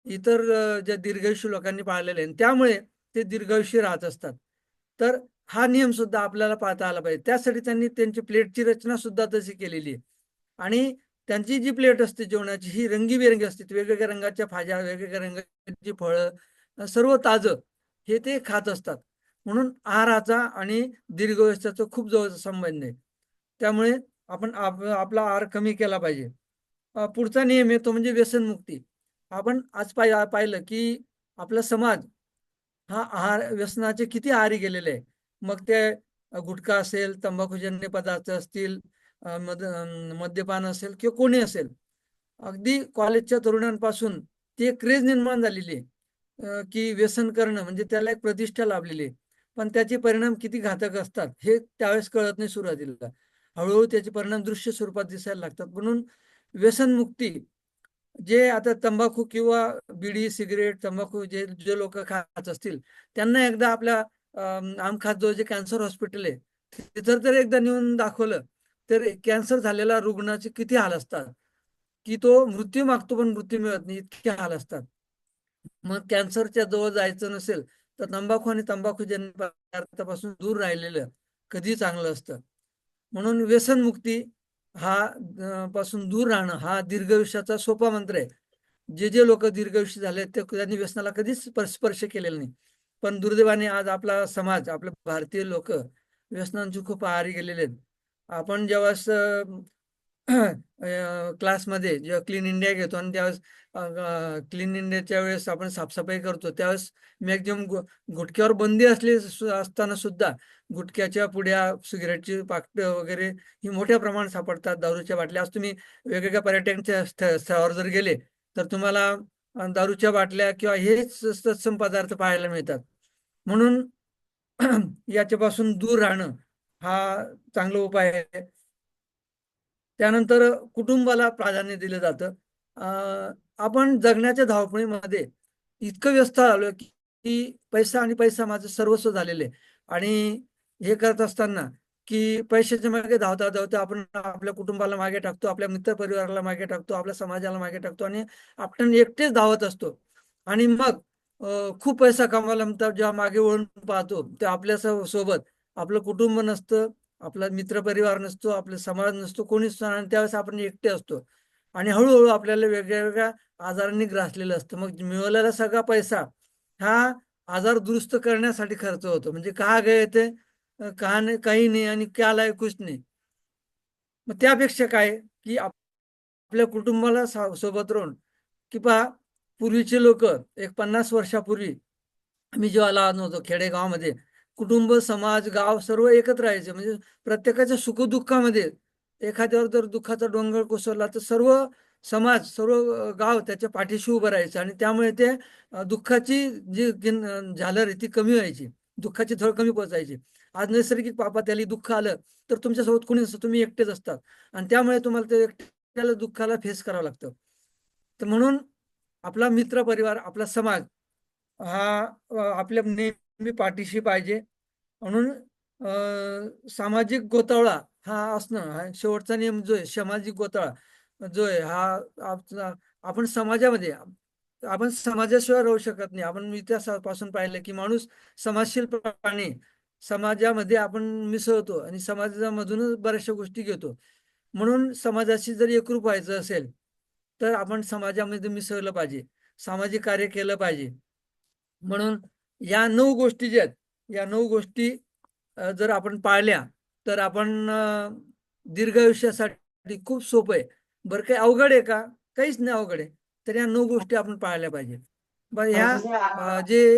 इतर ज्या दीर्घायुष्य लोकांनी पाळलेले आहे, त्यामुळे ते दीर्घायुष्य राहत असतात. तर हा नियम सुद्धा आपल्याला पाळता आला पाहिजे. त्यासाठी त्यांनी त्यांची प्लेटची रचना सुद्धा तशी केलेली आहे. आणि त्यांची जी प्लेट असते जेवणाची ही रंगीबेरंगी असते. वेगवेगळ्या रंगाच्या भाज्या, वेगवेगळ्या रंगाची फळं, सर्व ताजं हे ते खात असतात. म्हणून आहाराचा आणि दीर्घायुष्याचा खूप जवळचा संबंध आहे. त्यामुळे आपण आपला आहार कमी केला पाहिजे. पुढचा नियम आहे तो म्हणजे व्यसनमुक्ती. आपण आज पाहिलं की आपला समाज हा व्यसनाचे किती आहारी गेलेले आहे. मग ते गुटखा असेल, तंबाखूजन्य पदार्थ असतील, मद्यपान असेल किंवा कोणी असेल. अगदी कॉलेजच्या तरुणांपासून ती एक क्रेज निर्माण झालेली आहे की व्यसन करणं म्हणजे त्याला एक प्रतिष्ठा लाभलेली आहे. पण त्याचे परिणाम किती घातक असतात हे त्यावेळेस कळत नाही सुरुवातीला. हळूहळू त्याचे परिणाम दृश्य स्वरूपात दिसायला लागतात. म्हणून व्यसनमुक्ती, जे आता तंबाखू किंवा बिडी, सिगरेट, तंबाखू जे जे लोक खात असतील त्यांना एकदा आपल्या आमखास जो जे कॅन्सर हॉस्पिटल आहे तिथं जर एकदा नेऊन दाखवलं तर कॅन्सर झालेला रुग्णाचे किती हाल असतात, की तो मृत्यू मागतो पण मृत्यू मिळत नाही, इतके हाल असतात. मग कॅन्सरच्या जवळ जायचं नसेल तर तंबाखू आणि तंबाखूजन्य पदार्थापासून दूर राहिलेलं कधी चांगलं असतं. म्हणून व्यसनमुक्ती पासून दूर राहणं हा दीर्घायुष्याचा सोपा मंत्र आहे. जे जे लोक दीर्घायुष्य झाले ते त्यांनी व्यसनाला कधीच स्पर्श केलेला नाही. पण दुर्दैवाने आज आपला समाज, आपले भारतीय लोक व्यसनांची खूप आहारी गेलेले आहेत. आपण जेव्हा क्लासमध्ये जेव्हा क्लीन इंडिया घेतो आणि त्यावेळेस क्लीन इंडियाच्या वेळेस आपण साफसफाई करतो त्यावेळेस मॅक्झिमम गुटख्यावर बंदी असताना सुद्धा गुटख्याच्या पुड्या, सिगरेटची पाकिटं वगैरे ही मोठ्या प्रमाणात सापडतात. दारूच्या बाटल्या, आज तुम्ही वेगवेगळ्या पर्यटनाच्या स्थळावर जर गेले तर तुम्हाला दारूच्या बाटल्या किंवा हेच तत्सम पदार्थ पाहायला मिळतात. म्हणून याच्यापासून दूर राहणं हा चांगला उपाय आहे. त्यानंतर कुटुंबाला प्राधान्य दिलं जातं. आपण जगण्याच्या धावपळीमध्ये इतकं व्यस्त झालो की पैसा आणि पैसा माझं सर्वस्व झालेलं आहे. आणि हे करत असताना की पैशाच्या मागे धावता धावता आपण आपल्या कुटुंबाला मागे टाकतो, आपल्या मित्र परिवाराला मागे टाकतो, आपल्या समाजाला मागे टाकतो आणि आपण एकटेच धावत असतो. आणि मग खूप पैसा कमवायला म्हणतात जेव्हा मागे वळून पाहतो तेव्हा आपल्या सोबत आपलं कुटुंब नसतं, आपला मित्रपरिवार नसतो, आपला समाज नसतो, कोणीच नसतं आणि त्यावेळेस आपण एकटे असतो. आणि हळूहळू आपल्याला वेगळ्या वेगळ्या आजारांनी ग्रासलेलं असतं. मग मिळवलेला सगळा पैसा हा आजार दुरुस्त करण्यासाठी खर्च होतो. म्हणजे कहा गए थे काही नाही आणि क्या लाय कुछ नाही. मग त्यापेक्षा काय की आपल्या कुटुंबाला सोबत राहून की पहा, पूर्वीचे लोक एक 50 वर्षापूर्वी आम्ही जेव्हा लहान होतो खेडेगावामध्ये, कुटुंब समाज गाव सर्व एकत्र राहायचे. म्हणजे प्रत्येकाच्या सुखदुःखामध्ये एखाद्यावर जर दुःखाचा डोंगर कोसळला तर सर्व समाज सर्व गाव त्याच्या पाठीशी उभं राहायचं आणि त्यामुळे ते दुःखाची जी झालर आहे ती कमी व्हायची, दुःखाची झळ कमी पोचायची. आज नैसर्गिक त्याला दुःख आलं तर तुमच्यासोबत कोणी नसतं, तुम्ही एकटेच असतात आणि त्यामुळे तुम्हाला ते एकट्याला दुःखाला फेस करावं लागतं. तर म्हणून आपला मित्र परिवार आपला समाज हा आपल्या नेहमी पाठीशी पाहिजे. म्हणून सामाजिक गोतावळा हा असणं हा शेवटचा नियम जो आहे, सामाजिक गोतावळा जो आहे हा आपण समाजामध्ये आपण समाजाशिवाय राहू शकत नाही. आपण इतिहासापासून पाहिलं की माणूस समाजशील प्राणी, समाजामध्ये आपण मिसळतो आणि समाजामधूनच बऱ्याचशा गोष्टी घेतो. म्हणून समाजाशी जर एकरूप व्हायचं असेल तर आपण समाजामध्ये मिसळलं पाहिजे, सामाजिक कार्य केलं पाहिजे. म्हणून या 9 गोष्टी ज्या आहेत, या 9 गोष्टी जर आपण पाळल्या तर आपण दीर्घायुष्यासाठी खूप सोपं आहे. बरं काही अवघड आहे का? काहीच नाही अवघड आहे. तर या 9 गोष्टी आपण पाळल्या पाहिजे. बरं ह्या जे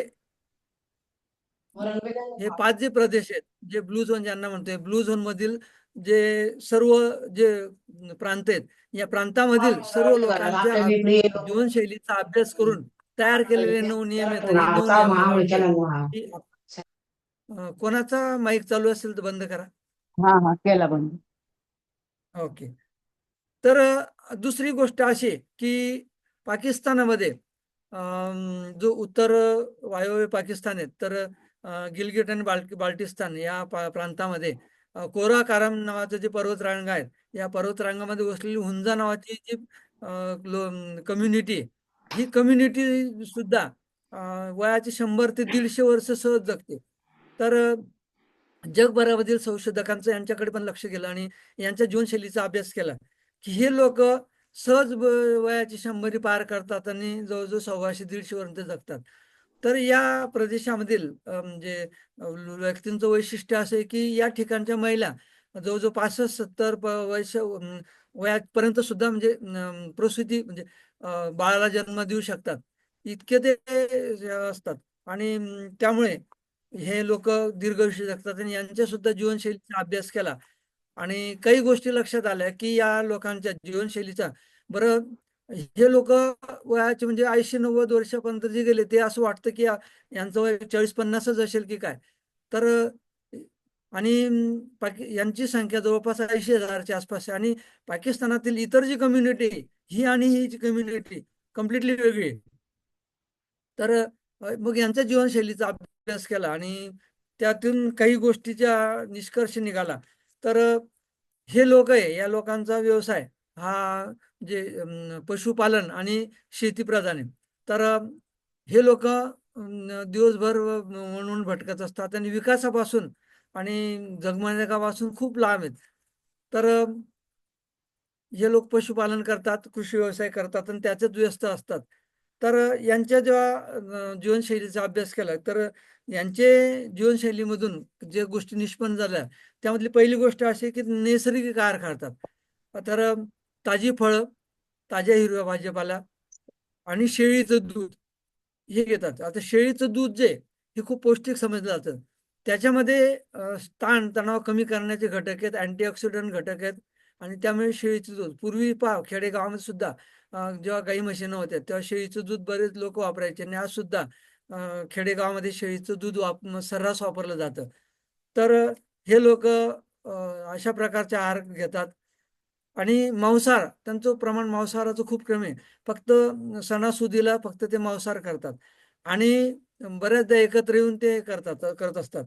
हे 5 जे प्रदेश आहेत, जे ब्लू झोन ज्यांना म्हणतोय, ब्लू झोन मधील जे सर्व जे प्रांत आहेत, या प्रांतामधील सर्व लोकांच्या जीवनशैलीचा अभ्यास करून तयार केलेले 9 नियम आहेत. आणि 9 नियम मला वाटतं की कोणाचा माईक चालू असेल तर बंद करा. हा हा केला बंद. ओके. तर दुसरी गोष्ट अशी की पाकिस्तानामध्ये जो उत्तर वायव्य पाकिस्तान आहे, तर गिलगिट आणि बाल्टिस्तान या प्रांतामध्ये कोराकाराम नावाचं जे पर्वतरांग आहेत, या पर्वतरांगामध्ये वसलेली हुंजा नावाची जी कम्युनिटी, ही कम्युनिटी सुद्धा वयाची 100 ते 150 वर्ष सहज जगते. तर जगभरामधील संशोधकांचं यांच्याकडे पण लक्ष गेलं आणि यांच्या जीवनशैलीचा अभ्यास केला की हे लोक सहज वयाची 100 पार करतात आणि जवळजवळ 125-150 वर्ष जगतात. तर या प्रदेशामधील म्हणजे व्यक्तींचं वैशिष्ट्य असं आहे की या ठिकाणच्या महिला जवळजवळ 65-70 वर्ष वयापर्यंत सुद्धा म्हणजे प्रसूती म्हणजे बाळाला जन्म देऊ शकतात, इतके ते असतात. आणि त्यामुळे हे लोक दीर्घायुष्य जगतात. आणि यांच्या सुद्धा जीवनशैलीचा अभ्यास केला आणि काही गोष्टी लक्षात आल्या की या लोकांच्या जीवनशैलीचा, बरं हे लोक वयाचे म्हणजे 80-90 वर्षापर्यंत जे गेले ते असं वाटतं की यांचं वय 40-50च असेल की काय. तर आणि यांची संख्या जवळपास 80,000च्या आसपास आहे. आणि पाकिस्तानातील इतर जी कम्युनिटी ही आणि ही जी कम्युनिटी कम्प्लिटली वेगळी आहे. तर मग यांच्या जीवनशैलीचा अभ्यास केला आणि त्यातून काही गोष्टीचा निष्कर्ष निघाला. तर हे लोक आहे, या लोकांचा व्यवसाय हा जे पशुपालन आणि शेतीप्रधान आहे. तर हे लोक दिवसभर म्हणून भटकत असतात आणि विकासापासून आणि जगमगापासून खूप लांब आहेत. तर हे लोक पशुपालन करतात, कृषी व्यवसाय करतात आणि त्याच्यात व्यस्त असतात. तर यांच्या जेव्हा जीवनशैलीचा अभ्यास केला तर यांचे जीवनशैलीमधून जे गोष्टी निष्पन्न झाल्या त्यामधली पहिली गोष्ट अशी की नैसर्गिक आहार खातात. तर ताजी फळं, ताज्या हिरव्या भाजीपाला आणि शेळीचं दूध हे घेतात. आता शेळीचं दूध जे हे खूप पौष्टिक समजलं जातं. त्याच्यामध्ये तणाव कमी करण्याचे घटक आहेत, अँटीऑक्सिडंट घटक आहेत आणि त्यामुळे शेळीचं दूध पूर्वी पहा खेडेगावामध्ये सुद्धा जेव्हा गाई म्हशी नव्हत्या तेव्हा शेळीचं दूध बरेच लोक वापरायचे आणि आज सुद्धा खेडेगावामध्ये शेळीचं दूध सर्रास वापरलं जातं. तर हे लोक अशा प्रकारचे आहार घेतात. आणि मांसाहार, त्यांचं प्रमाण मांसाहाराचं खूप कमी आहे. फक्त सणासुदीला फक्त ते मांसाहार करतात आणि बऱ्याचदा एकत्र येऊन ते करत असतात.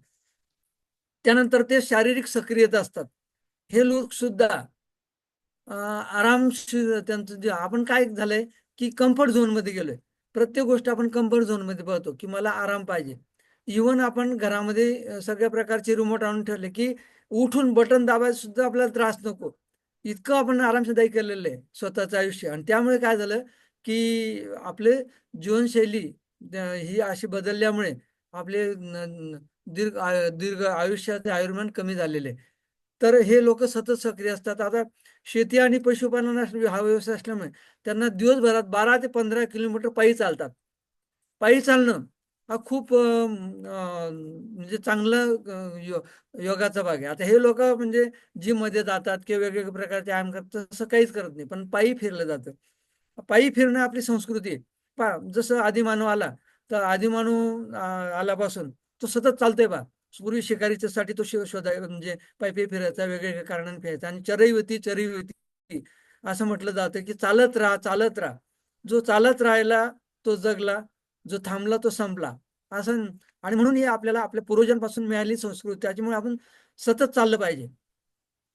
त्यानंतर ते शारीरिक सक्रियता असतात. हे लोक सुद्धा आरामशीर त्यांचं जे आपण काय झालंय की कम्फर्ट झोनमध्ये गेलोय. प्रत्येक गोष्ट आपण कम्फर्ट झोनमध्ये पाहतो की मला आराम पाहिजे. इव्हन आपण घरामध्ये सगळ्या प्रकारचे रिमोट आणून ठेवले की उठून बटन दाबायला सुद्धा आपल्याला त्रास नको, इतकं आपण आरामदायी केलेलं आहे स्वतःचं आयुष्य. आणि त्यामुळे काय झालं की आपले जीवनशैली ही अशी बदलल्यामुळे आपले दीर्घ आयुष्याचे आयुर्मान कमी झालेले आहे. तर हे लोक सतत सक्रिय असतात. आता शेती आणि पशुपालन हा व्यवसाय असल्यामुळे त्यांना दिवसभरात 12 ते 15 किलोमीटर पायी चालतात. पायी चालणं हा खूप म्हणजे चांगलं योगाचा भाग आहे. आता हे लोक म्हणजे जिम मध्ये जातात किंवा वेगवेगळ्या प्रकारचे व्यायाम करतात, तसं काहीच करत नाही, पण पायी फिरलं जातं. पायी फिरणं आपली संस्कृती आहे. जसं आदिमानव आला, तर आदिमानव आल्यापासून तो सतत चालतोय. पूर्वी शिकारीच्या साठी तो शोधाय म्हणजे पायी फिरायचा, वेगवेगळ्या कारणाने फिरायचा. आणि चरई होती असं म्हटलं जातं की चालत राहा, चालत राहा. जो चालत राहिला तो जगला, जो थांबला तो संपला. असं. आणि म्हणून ही आपल्याला आपल्या पूर्वजांपासून मिळाली संस्कृती, त्याच्यामुळे आपण सतत चाललं पाहिजे.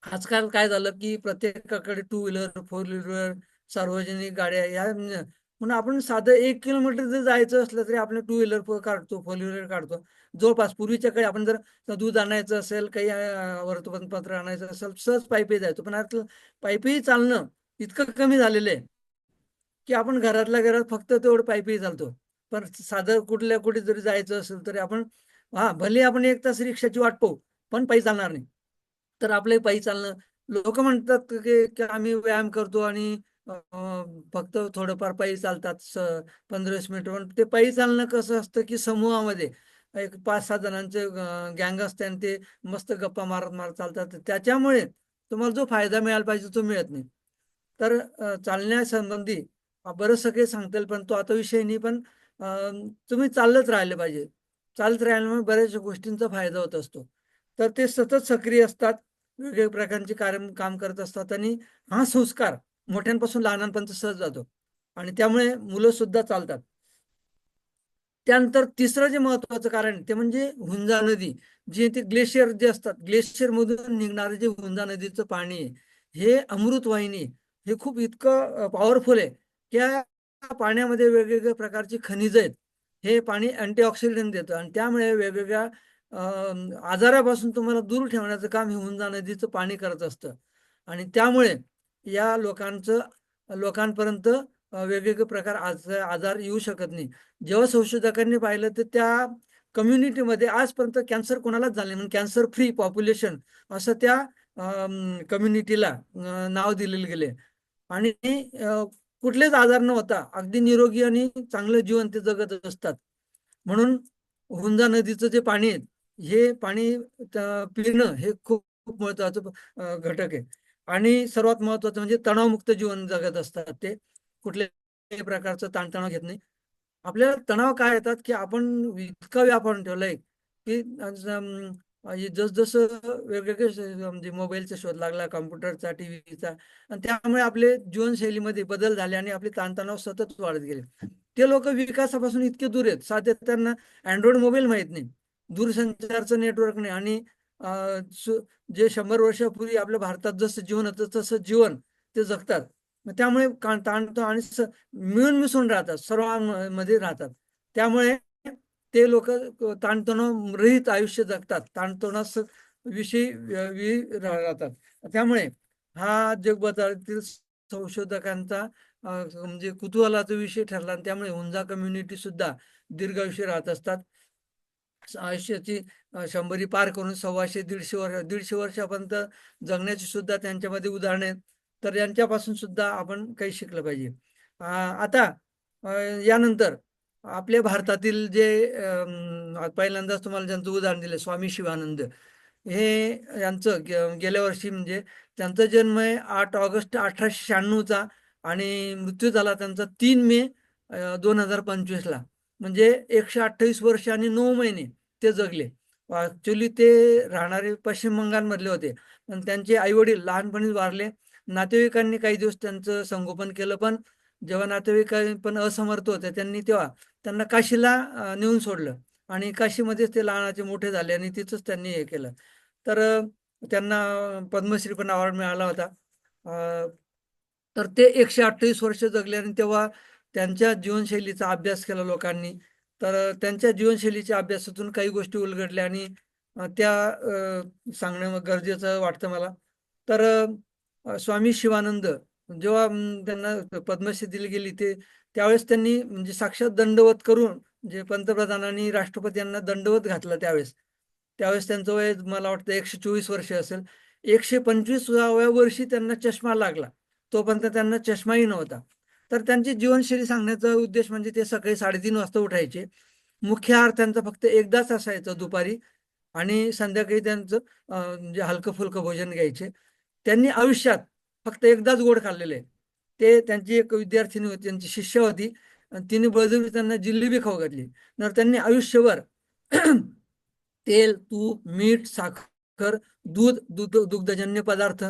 आजकाल काय झालं की प्रत्येकाकडे टू व्हीलर, फोर व्हीलर, सार्वजनिक गाड्या या म्हणून आपण साधं 1 किलोमीटर जर जायचं असलं तरी आपण टू व्हीलर काढतो, फोर व्हीलर काढतो. जवळपास पूर्वीच्या काळी आपण जर दूध आणायचं असेल, काही वर्तमानपत्र आणायचं असेल, सहज पायी जायचो. पण आता पायी चालणं इतकं कमी झालेलं आहे की आपण घरातल्या घरात फक्त तेवढं पायी चालतो. पण साधं कुठे जरी जायचं असेल तरी आपण भले आपण 1 तास रिक्षाची वाट पाहू, पण पायी चालणार नाही. तर आपले पायी चालणं, लोक म्हणतात की आम्ही व्यायाम करतो आणि फक्त थोडंफार पायी चालतात 15-20 मिनिटं. पण ते पायी चालणं कसं असतं की समूहामध्ये एक 5-6 जणांचे गँग असते आणि ते मस्त गप्पा मारत मारत चालतात. त्याच्यामुळे तुम्हाला जो फायदा मिळायला पाहिजे तो मिळत नाही. तर चालण्यासंबंधी बरंच काही सांगता येईल, पण तो आता विषय नाही. पण तुम्ही चालत राहिले पाहिजे. चालत राहिल्यामुळे बऱ्याच गोष्टींचा फायदा होत असतो. तर ते सतत सक्रिय असतात, वेगवेगळ्या प्रकारचे काम करत असतात. आणि हा संस्कार मोठ्यांपासून लहानांपर्यंत सहज जातो आणि त्यामुळे मुलं सुद्धा चालतात. त्यानंतर तिसरं जे महत्वाचं कारण ते म्हणजे हुंजा नदी. जे ते ग्लेशियर जे असतात, ग्लेशियर मधून निघणारे जे हुंजा नदीचं पाणी आहे, हे अमृत वाहिनी, हे खूप इतकं पॉवरफुल आहे. त्या पाण्यामध्ये वेगवेगळ्या प्रकारची खनिज आहेत. हे पाणी अँटीऑक्सिडंट देतं आणि त्यामुळे वेगवेगळ्या आजारापासून तुम्हाला दूर ठेवण्याचं काम हे हुंजा नदीचं पाणी करत असतं. आणि त्यामुळे या लोकांपर्यंत वेगवेगळे प्रकार आजार येऊ शकत नाही. जेव्हा संशोधकांनी पाहिलं तर त्या कम्युनिटीमध्ये आजपर्यंत कॅन्सर कोणालाच झाले नाही. कॅन्सर फ्री पॉप्युलेशन असं त्या कम्युनिटीला नाव दिलेले गेले. आणि कुठलेच आजार न होता अगदी निरोगी आणि चांगलं जीवन ते जगत असतात. म्हणून हुंजा नदीचं जे पाणी आहे, हे पाणी पिणं हे खूप खूप महत्वाचं घटक आहे. आणि सर्वात महत्वाचं म्हणजे तणावमुक्त जीवन जगत असतात ते. कुठल्याही प्रकारचं ताणतणाव घेत नाही. आपल्याला तणाव काय येतात की आपण इतका व्याप ठेवलाय की जसजसं म्हणजे मोबाईलचा शोध लागला, कॉम्प्युटरचा, टीव्हीचा, आणि त्यामुळे आपले जीवनशैलीमध्ये बदल झाले आणि आपले ताणतणाव सतत वाढत गेले. ते लोक विकासापासून इतके दूर आहेत, साध्या त्यांना अँड्रॉइड मोबाईल माहित नाही, दूरसंचारचं नेटवर्क नाही. आणि जे 100 वर्षापूर्वी आपल्या भारतात जसं जीवन होतं तसं जीवन ते जगतात. त्यामुळे ताणतो आणि मिळून मिसळून राहतात, सर्वांमध्ये राहतात. त्यामुळे ते लोक ताणतणाव रहित आयुष्य जगतात, ताणतणाव विषयी राहतात. त्यामुळे हा जगभरातील संशोधकांचा म्हणजे कुतूहलाचा विषय ठरला. आणि त्यामुळे हुंजा कम्युनिटी सुद्धा दीर्घायुष्य राहत असतात. आयुष्याची 100 पार करून 125-150 वर्षापर्यंत जगण्याची सुद्धा त्यांच्यामध्ये उदाहरणे आहेत. तर यांच्यापासून सुद्धा आपण काही शिकलं पाहिजे. आता यानंतर आपल्या भारतातील जे पहिल्यांदाच तुम्हाला ज्यांचं उदाहरण दिलं, स्वामी शिवानंद, हे यांचं गेल्या वर्षी म्हणजे त्यांचा जन्म आहे 8 ऑगस्ट 1896चा आणि मृत्यू झाला त्यांचा 3 मे 2025ला. म्हणजे 128 वर्ष आणि 9 महिने ते जगले. ऍक्च्युली ते राहणारे पश्चिम बंगालमधले होते, पण त्यांचे आई वडील लहानपणीच वारले. नातेवाईकांनी काही दिवस त्यांचं संगोपन केलं, पण जेव्हा नातेवाईक पण असमर्थ होते त्यांनी तेव्हा त्यांना काशीला नेऊन सोडलं आणि काशीमध्येच ते लहानाचे मोठे झाले आणि तिथंच त्यांनी हे केलं. तर त्यांना पद्मश्री पण अवॉर्ड मिळाला होता. तर ते 128 वर्ष जगले आणि तेव्हा त्यांच्या जीवनशैलीचा अभ्यास केला लोकांनी. तर त्यांच्या जीवनशैलीच्या अभ्यासातून काही गोष्टी उलगडल्या आणि त्या सांगणं गरजेचं वाटतं मला. तर स्वामी शिवानंद जेव्हा त्यांना पद्मश्री दिली गेली त्यावेळेस त्यांनी म्हणजे साक्षात दंडवत करून, जे पंतप्रधानांनी राष्ट्रपती यांना दंडवत घातला त्यावेळेस, त्यावेळेस त्यांचं वय मला वाटतं 124 वर्ष असेल. 125व्या वर्षी त्यांना चष्मा लागला. तोपर्यंत त्यांना चष्माही नव्हता. तर त्यांची जीवनशैली सांगण्याचा उद्देश म्हणजे ते सकाळी 3:30 वाजता उठायचे. मुख्य आहार त्यांचा फक्त एकदाच असायचा दुपारी, आणि संध्याकाळी त्यांचं म्हणजे हलकं फुलकं भोजन घ्यायचे. त्यांनी आयुष्यात फक्त एकदाच गोड खाल्लेले आहे. ते त्यांची एक विद्यार्थिनी होती, त्यांची शिष्य होती, आणि तिने बळजबरी त्यांना जिलेबी खाऊ घातली. तर त्यांनी आयुष्यभर तेल, तूप, मीठ, साखर, दुग्धजन्य पदार्थ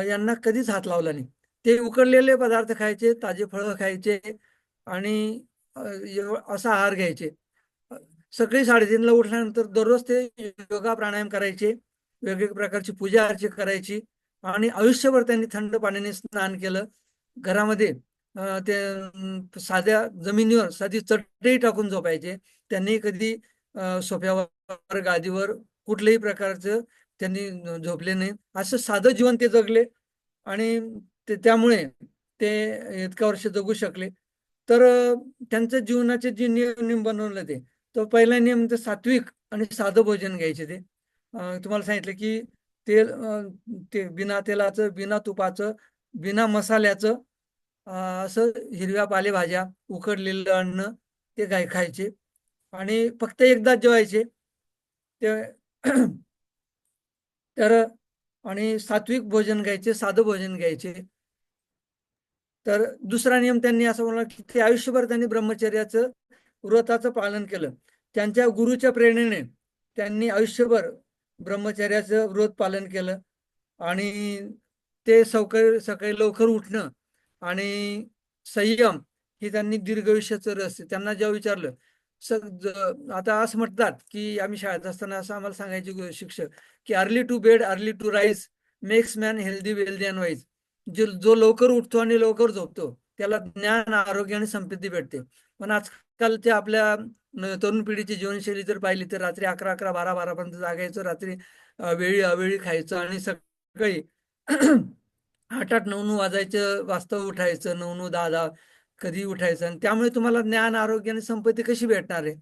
यांना कधीच हात लावला नाही. ते उकडलेले पदार्थ खायचे, ताजे फळं खायचे, आणि असा आहार घ्यायचे. सकाळी 3:30ला उठल्यानंतर दररोज ते योगा प्राणायाम करायचे, वेगवेगळ्या प्रकारची पूजा अर्चा करायची, आणि आयुष्यभर त्यांनी थंड पाण्याने स्नान केलं. घरामध्ये ते साध्या जमिनीवर साधी चटई टाकून झोपायचे. त्यांनी कधी सोफ्यावर, गादीवर कुठल्याही प्रकारचं त्यांनी झोपले नाही. असं साधं जीवन ते जगले, आणि त्यामुळे ते इतका वर्ष जगू शकले. तर त्यांचं जीवनाचे जे नियम बनवलं ते, तो पहिला नियम ते सात्विक आणि साधं भोजन घ्यायचे. ते तुम्हाला सांगितलं की ते बिना तेलाचं, बिना तुपाचं, बिना मसाल्याचं, असं हिरव्या पालेभाज्या, उकडलेलं अन्न ते खायचे, आणि फक्त एकदाच जेवायचे ते. तर आणि सात्विक भोजन घ्यायचे, साधं भोजन घ्यायचे. तर दुसरा नियम त्यांनी असं म्हणला की ते आयुष्यभर त्यांनी ब्रह्मचर्याचं, व्रताचं पालन केलं. त्यांच्या गुरुच्या प्रेरणेने त्यांनी आयुष्यभर ब्रह्मचर्याचं व्रत पालन केलं, आणि ते सकाळी लवकर उठणं आणि संयम ही त्यांनी दीर्घायुष्याचं रहस्य. त्यांना जेव्हा विचारलं, आता असं म्हणतात की आम्ही शाळेत असताना असं आम्हाला सांगायचे शिक्षक की early to bed early to rise makes man healthy, wealthy and wise. जो लवकर उठतो आणि लवकर झोपतो त्याला ज्ञान, आरोग्य आणि संपत्ती भेटते. पण आजकालच्या आपल्या तरुण पिढीची जीवनशैली जर पाहिली तर रात्री 11-11, 12-12 पर्यंत जागायचं, रात्री वेळी अवेळी खायचं, आणि सकाळी 8-8, 9-9 वाजायचं, वाजता उठायचं, 9-9, 10-10 कधी उठायचं, आणि त्यामुळे तुम्हाला ज्ञान, आरोग्य आणि संपत्ती कशी भेटणार आहे?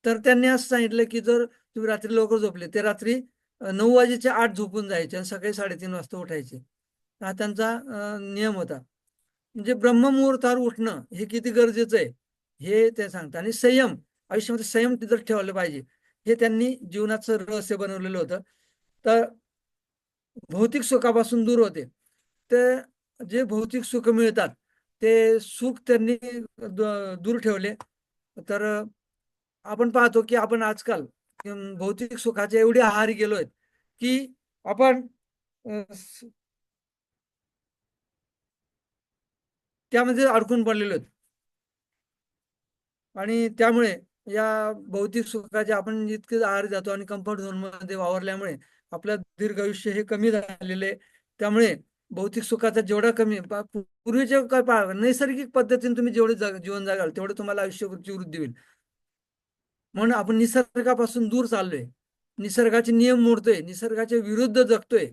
तर त्यांनी असं सांगितलं की जर तुम्ही रात्री लवकर झोपले, ते रात्री 9 वाजेच्या आत झोपून जायचे आणि सकाळी 3:30 वाजता उठायचे. हा त्यांचा नियम होता. म्हणजे ब्रह्ममुहूर्तावर उठणं हे किती गरजेचं आहे हे ते सांगतात. आणि संयम, आयुष्यामध्ये संयम जर ठेवलं पाहिजे, हे त्यांनी जीवनाचं रहस्य बनवलेलं होतं. तर भौतिक सुखापासून दूर होते. ते जे भौतिक सुख मिळतात ते सुख त्यांनी दूर ठेवले. तर आपण पाहतो की आपण आजकाल भौतिक सुखाच्या एवढे आहारी गेलोय की आपण त्यामध्ये अडकून पडलेलो आहेत, आणि त्यामुळे या भौतिक सुखाचे आपण जितके आहारी जातो आणि कम्फर्ट झोन मध्ये वावरल्यामुळे आपलं दीर्घ आयुष्य हे कमी झालेलं आहे. त्यामुळे भौतिक सुखाचा जेवढा कमी पूर्वीच्या काय नैसर्गिक पद्धतीने तुम्ही जेवढे जीवन जगाल तेवढं तुम्हाला आयुष्याची वृद्धी होईल. म्हणून आपण निसर्गापासून दूर चाललोय, निसर्गाचे नियम मोडतोय, निसर्गाच्या विरुद्ध जगतोय.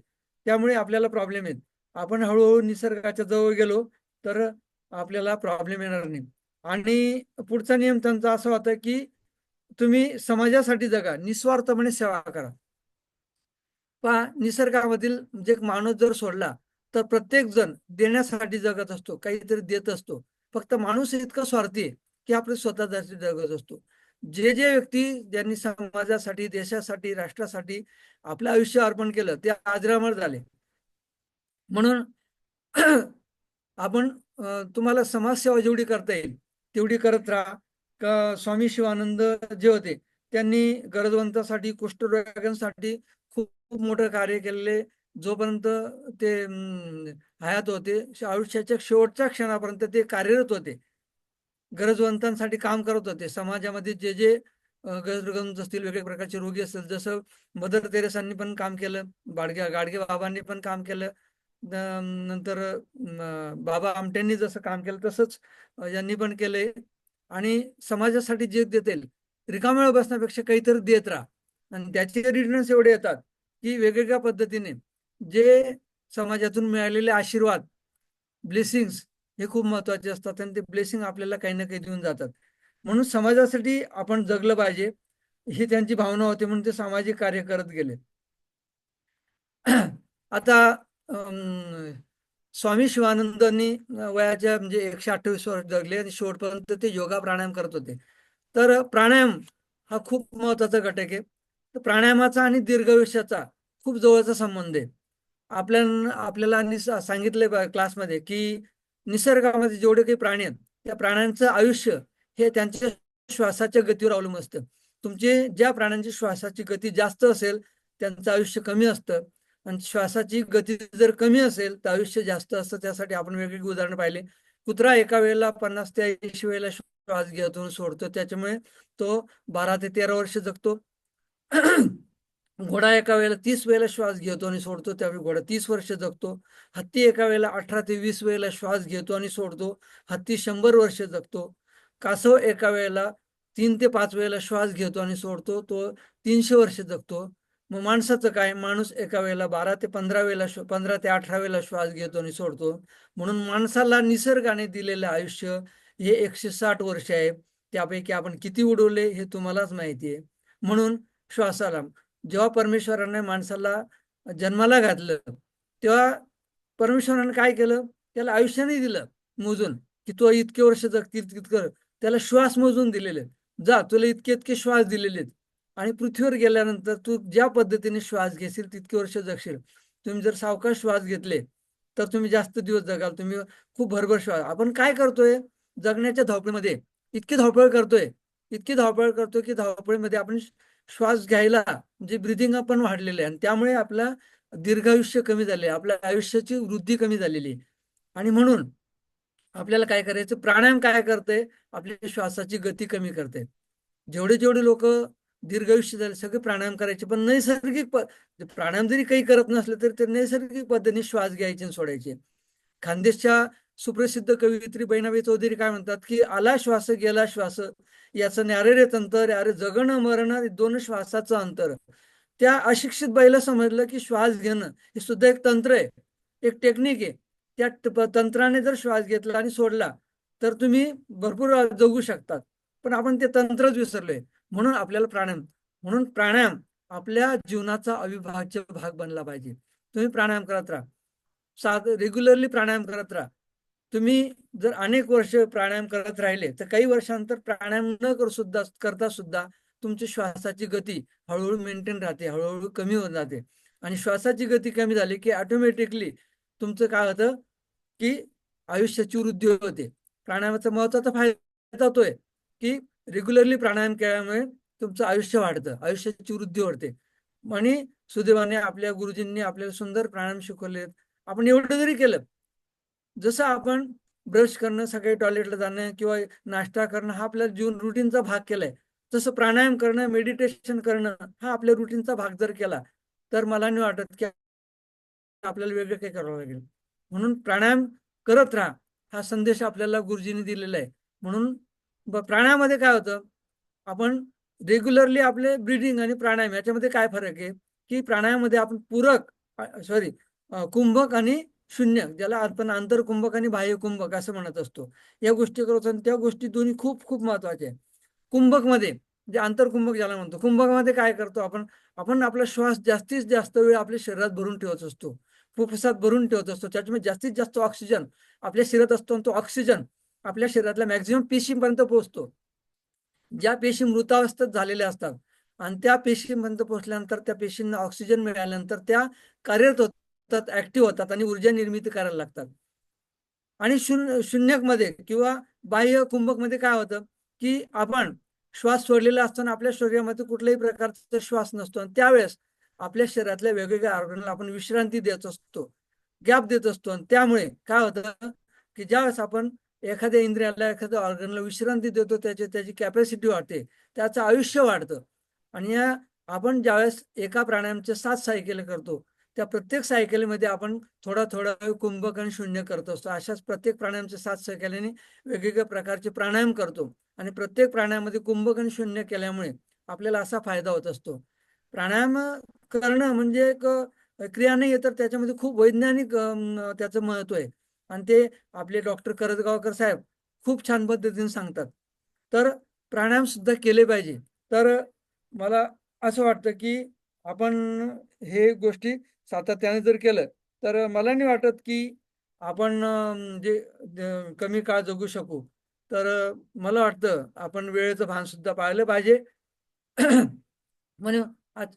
त्यामुळे आपल्याला प्रॉब्लेम येत. आपण हळूहळू निसर्गाच्या जवळ गेलो तर आपल्याला प्रॉब्लेम येणार नाही. आणि पुढचा नियम त्यांचा असा होता की तुम्ही समाजासाठी जगा, निस्वार्थपणे सेवा करा. पहा, निसर्गामधील जे माणूस जर सोडला तर प्रत्येक जण देण्यासाठी जगत असतो, काहीतरी देत असतो. फक्त माणूस इतका स्वार्थी आहे की आपले स्वतःसाठी जगत असतो. जे व्यक्ती ज्यांनी समाजासाठी, देशासाठी, राष्ट्रासाठी आपलं आयुष्य अर्पण केलं ते अजरामर झाले. म्हणून आपण तुम्हाला समाजसेवा जेवढी करता येईल तेवढी करत राहा. स्वामी शिवानंद जे होते त्यांनी गरजवंतासाठी, कुष्ठरोग्यांसाठी खूप मोठं कार्य केलेले. जोपर्यंत ते हयात होते, आयुष्याच्या शेवटच्या क्षणापर्यंत ते कार्यरत होते, गरजवंतांसाठी काम करत होते. समाजामध्ये जे गरजवंत असतील, वेगवेगळ्या प्रकारचे रोगी असतील, जसं मदर तेरेसांनी पण काम केलं, गाडगे बाबांनी पण काम केलं, नंतर बाबा आमट्यांनी जसं काम केलं तसंच यांनी पण केलंय. आणि समाजासाठी जे देतील, रिकाम्या वेळ बसण्यापेक्षा काहीतरी देत राहा. आणि त्याचे रिटर्न्स एवढे येतात की वेगवेगळ्या पद्धतीने जे समाजातून मिळालेले आशीर्वाद, ब्लेसिंग्स हे खूप महत्वाचे असतात, आणि ते ब्लेसिंग आपल्याला काही ना काही देऊन जातात. म्हणून समाजासाठी आपण जगलं पाहिजे. ही त्यांची भावना होती म्हणून ते सामाजिक कार्य करत गेले. आता स्वामी शिवानंदांनी वयाच्या म्हणजे 128 वर्ष जगले आणि शेवटपर्यंत ते योगा प्राणायाम करत होते. तर प्राणायाम हा खूप महत्वाचा घटक आहे. तर प्राणायामाचा आणि दीर्घायुष्याचा खूप जवळचा संबंध आहे. आपल्याला सांगितलंय क्लासमध्ये की निसर्गामध्ये जेवढे काही प्राणी आहेत त्या प्राण्यांचं आयुष्य हे त्यांच्या श्वासाच्या गतीवर अवलंबून असतं. तुमचे ज्या प्राण्यांची श्वासाची गती जास्त असेल त्यांचं आयुष्य कमी असतं, आणि श्वासाची गती जर कमी असेल तर आयुष्य जास्त असतं. त्यासाठी आपण वेगवेगळी उदाहरणं पाहिले. कुत्रा एका वेळेला 50 ते 80 वेळेला श्वास घेऊन सोडतो, त्याच्यामुळे तो 12 ते 13 वर्ष जगतो. घोडा एका वेळेला 30 वेळेला श्वास घेतो आणि सोडतो, त्यावेळी घोडा 30 वर्ष जगतो. हत्ती एका वेळेला 18 ते 20 वेळेला श्वास घेतो आणि सोडतो, हत्ती 100 वर्ष जगतो. कासव एका वेळेला 3 ते 5 वेळेला श्वास घेतो आणि सोडतो, तो 300 वर्ष जगतो. मग माणसाचं काय? माणूस एका वेळेला 12 ते 15 वेळेला 15 ते 18 वेळेला श्वास घेतो आणि सोडतो. म्हणून माणसाला निसर्गाने दिलेलं आयुष्य हे 160 वर्ष आहे. त्यापैकी आपण किती उडवले हे तुम्हालाच माहिती आहे. म्हणून श्वासाला जेव्हा परमेश्वराने माणसाला जन्माला घातलं तेव्हा परमेश्वराने काय केलं? त्याला आयुष्याने दिलं मोजून, की तो इतके वर्ष जगतील तितकं. त्याला श्वास मोजून दिलेले, जा तुला इतके इतके श्वास दिलेले आणि पृथ्वीवर गेल्यानंतर तू ज्या पद्धतीने श्वास घेशील तितके वर्ष जगशील. तुम्ही जर सावकाश श्वास घेतले तर तुम्ही जास्त दिवस जगाल. तुम्ही खूप भरभर श्वास. आपण काय करतोय जगण्याच्या धावपळीमध्ये? इतकी धावपळ करतोय की धावपळीमध्ये आपण श्वास घ्यायला म्हणजे ब्रिदिंग आपण वाढलेलं आहे, आणि त्यामुळे आपला दीर्घायुष्य कमी झाले, आपल्या आयुष्याची वृद्धी कमी झालेली. आणि म्हणून आपल्याला काय करायचं? प्राणायाम काय करते? आपल्या श्वासाची गती कमी करते. जेवढे लोक दीर्घायुष्य झाले सगळे प्राणायाम करायचे, पण नैसर्गिक प्राणायाम जरी काही करत नसले तरी ते नैसर्गिक पद्धतीने श्वास घ्यायचे आणि सोडायचे. खानदेशच्या सुप्रसिद्ध कवयित्री बहिणाबाई चौधरी काय म्हणतात की आला श्वास गेला श्वास, याचं न्यारे रे तंतर, अरे जगण मरण दोन श्वासाचं अंतर. त्या अशिक्षित बाईला समजलं की श्वास घेणं हे सुद्धा एक तंत्र आहे, एक टेक्निक आहे. त्या तंत्राने जर श्वास घेतला आणि सोडला तर तुम्ही भरपूर जगू शकतात. पण आपण ते तंत्रच विसरलोय. म्हणून प्राणायाम आपल्या जीवनाचा अविभाज्य भाग बनला पाहिजे. तुम्ही प्राणायाम करत राहा, रेग्युलरली प्राणायाम करत राहा. तुम्ही जर अनेक वर्ष प्राणायाम करत राहिले तर काही वर्षांतर प्राणायाम न करता सुद्धा तुमची श्वासाची गती हळूहळू मेंटेन राहते, हळूहळू कमी होत जाते. आणि श्वासाची गती कमी झाली की ऑटोमॅटिकली तुमचं काय होतं की आयुष्याची वृद्धी होते. प्राणायामाचा महत्वाचा फायदा तो आहे की रेग्युलरली प्राणायाम केल्यामुळे तुमचं आयुष्य वाढतं, आयुष्याची वृद्धी होते. आणि सुदैवाने आपल्या गुरुजींनी आपल्याला सुंदर प्राणायाम शिकवले. आपण एवढं जरी केलं, जसं आपण ब्रश करणं, सकाळी टॉयलेटला जाणं किंवा नाश्ता करणं हा आपल्या जीवन रुटीनचा भाग केलाय, तसं प्राणायाम करणं, मेडिटेशन करणं हा आपल्या रुटीनचा भाग जर केला तर मला नाही वाटत की आपल्याला वेगळं काही करावं लागेल. म्हणून प्राणायाम करत राहा हा संदेश आपल्याला गुरुजींनी दिलेला आहे. म्हणून प्राणायामामध्ये काय होतं, आपण रेग्युलरली आपले ब्रीदिंग आणि प्राणायाम याच्यामध्ये काय फरक आहे की प्राणायामामध्ये आपण कुंभक आणि शून्य, ज्याला आपण आंतरकुंभक आणि बाह्य कुंभक असं म्हणत असतो, या गोष्टी करतो. आणि त्या गोष्टी दोन्ही खूप खूप महत्वाच्या आहेत. कुंभकमध्ये जे आंतरकुंभक ज्याला म्हणतो, कुंभकमध्ये काय करतो आपण आपण आपला श्वास जास्तीत जास्त वेळ आपल्या शरीरात भरून ठेवत असतो, फुफ्फुसात भरून ठेवत असतो. त्याच्यामुळे जास्तीत जास्त ऑक्सिजन आपल्या शरीरात असतो आणि तो ऑक्सिजन आपल्या शरीरातल्या मॅक्झिमम पेशींपर्यंत पोहोचतो. ज्या पेशी मृतावस्थेत झालेल्या असतात आणि त्या पेशीपर्यंत पोहोचल्यानंतर त्या पेशींना ऑक्सिजन मिळाल्यानंतर त्या कार्यरत होतात, ऍक्टिव्ह होतात आणि ऊर्जा निर्मिती करायला लागतात. आणि शून्यक मध्ये किंवा बाह्य कुंभक मध्ये काय होतं की आपण श्वास सोडलेला असताना आपल्या शरीरामध्ये कुठल्याही प्रकारचा श्वास नसतो, आणि त्यावेळेस आपल्या शरीरातल्या वेगवेगळ्या ऑर्गनला आपण विश्रांती देत असतो, गॅप देत असतो. आणि त्यामुळे काय होतं की ज्यावेळेस आपण एखाद्या इंद्रियाला, एखाद्या ऑर्गनला विश्रांती देतो त्याची कॅपॅसिटी वाढते, त्याचं आयुष्य वाढतं. आणि आपण ज्यावेळेस एका प्राणायामचे 7 सायकल करतो त्या प्रत्येक सायकलीमध्ये आपण थोडा थोडा कुंभक आणि शून्य करत असतो. अशाच प्रत्येक प्राणायामच्या 7 सायकलीने वेगवेगळ्या प्रकारचे प्राणायाम करतो. आणि प्रत्येक प्राणायामामध्ये कुंभक आणि शून्य केल्यामुळे आपल्याला असा फायदा होत असतो. प्राणायाम करणं म्हणजे एक क्रिया नाही आहे, तर त्याच्यामध्ये खूप वैज्ञानिक त्याचं महत्व आहे. आणि ते आपले डॉक्टर करदगावकर साहेब खूप छान पद्धतीने सांगतात. तर प्राणायाम सुद्धा केले पाहिजे. तर मला असं वाटतं की आपण हे गोष्टी सातत्याने जर केलं तर मला नाही वाटत की आपण म्हणजे कमी काळ जगू शकू. तर मला वाटतं आपण वेळेचं भान सुद्धा पाळलं पाहिजे. म्हणून आज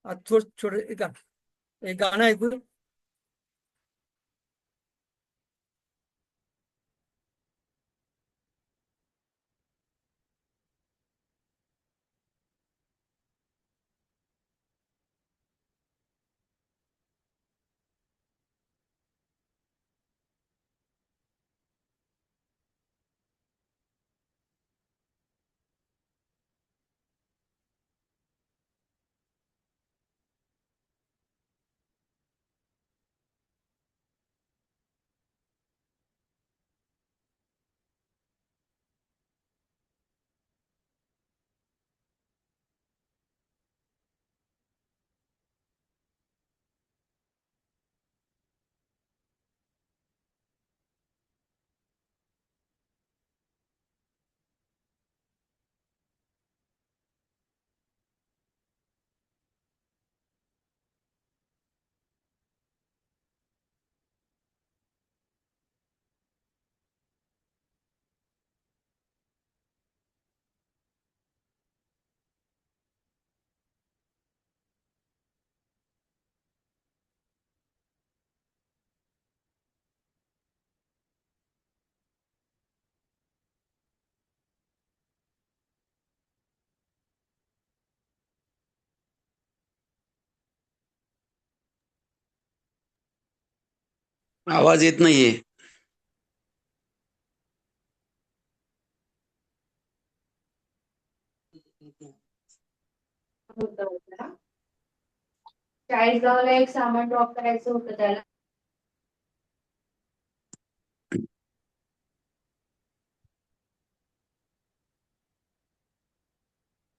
आज छोटे एक गाणं ऐकू. आवाज येत नाहीये. चाळीसगावला एक सामान ड्रॉप करायचं होतं त्याला.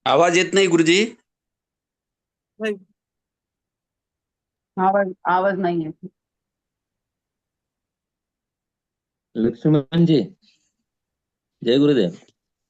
आवाज येत नाही गुरुजी. नाही. आवाज आवाज नाहीये. लक्ष्मणजी, जय गुरुदेव.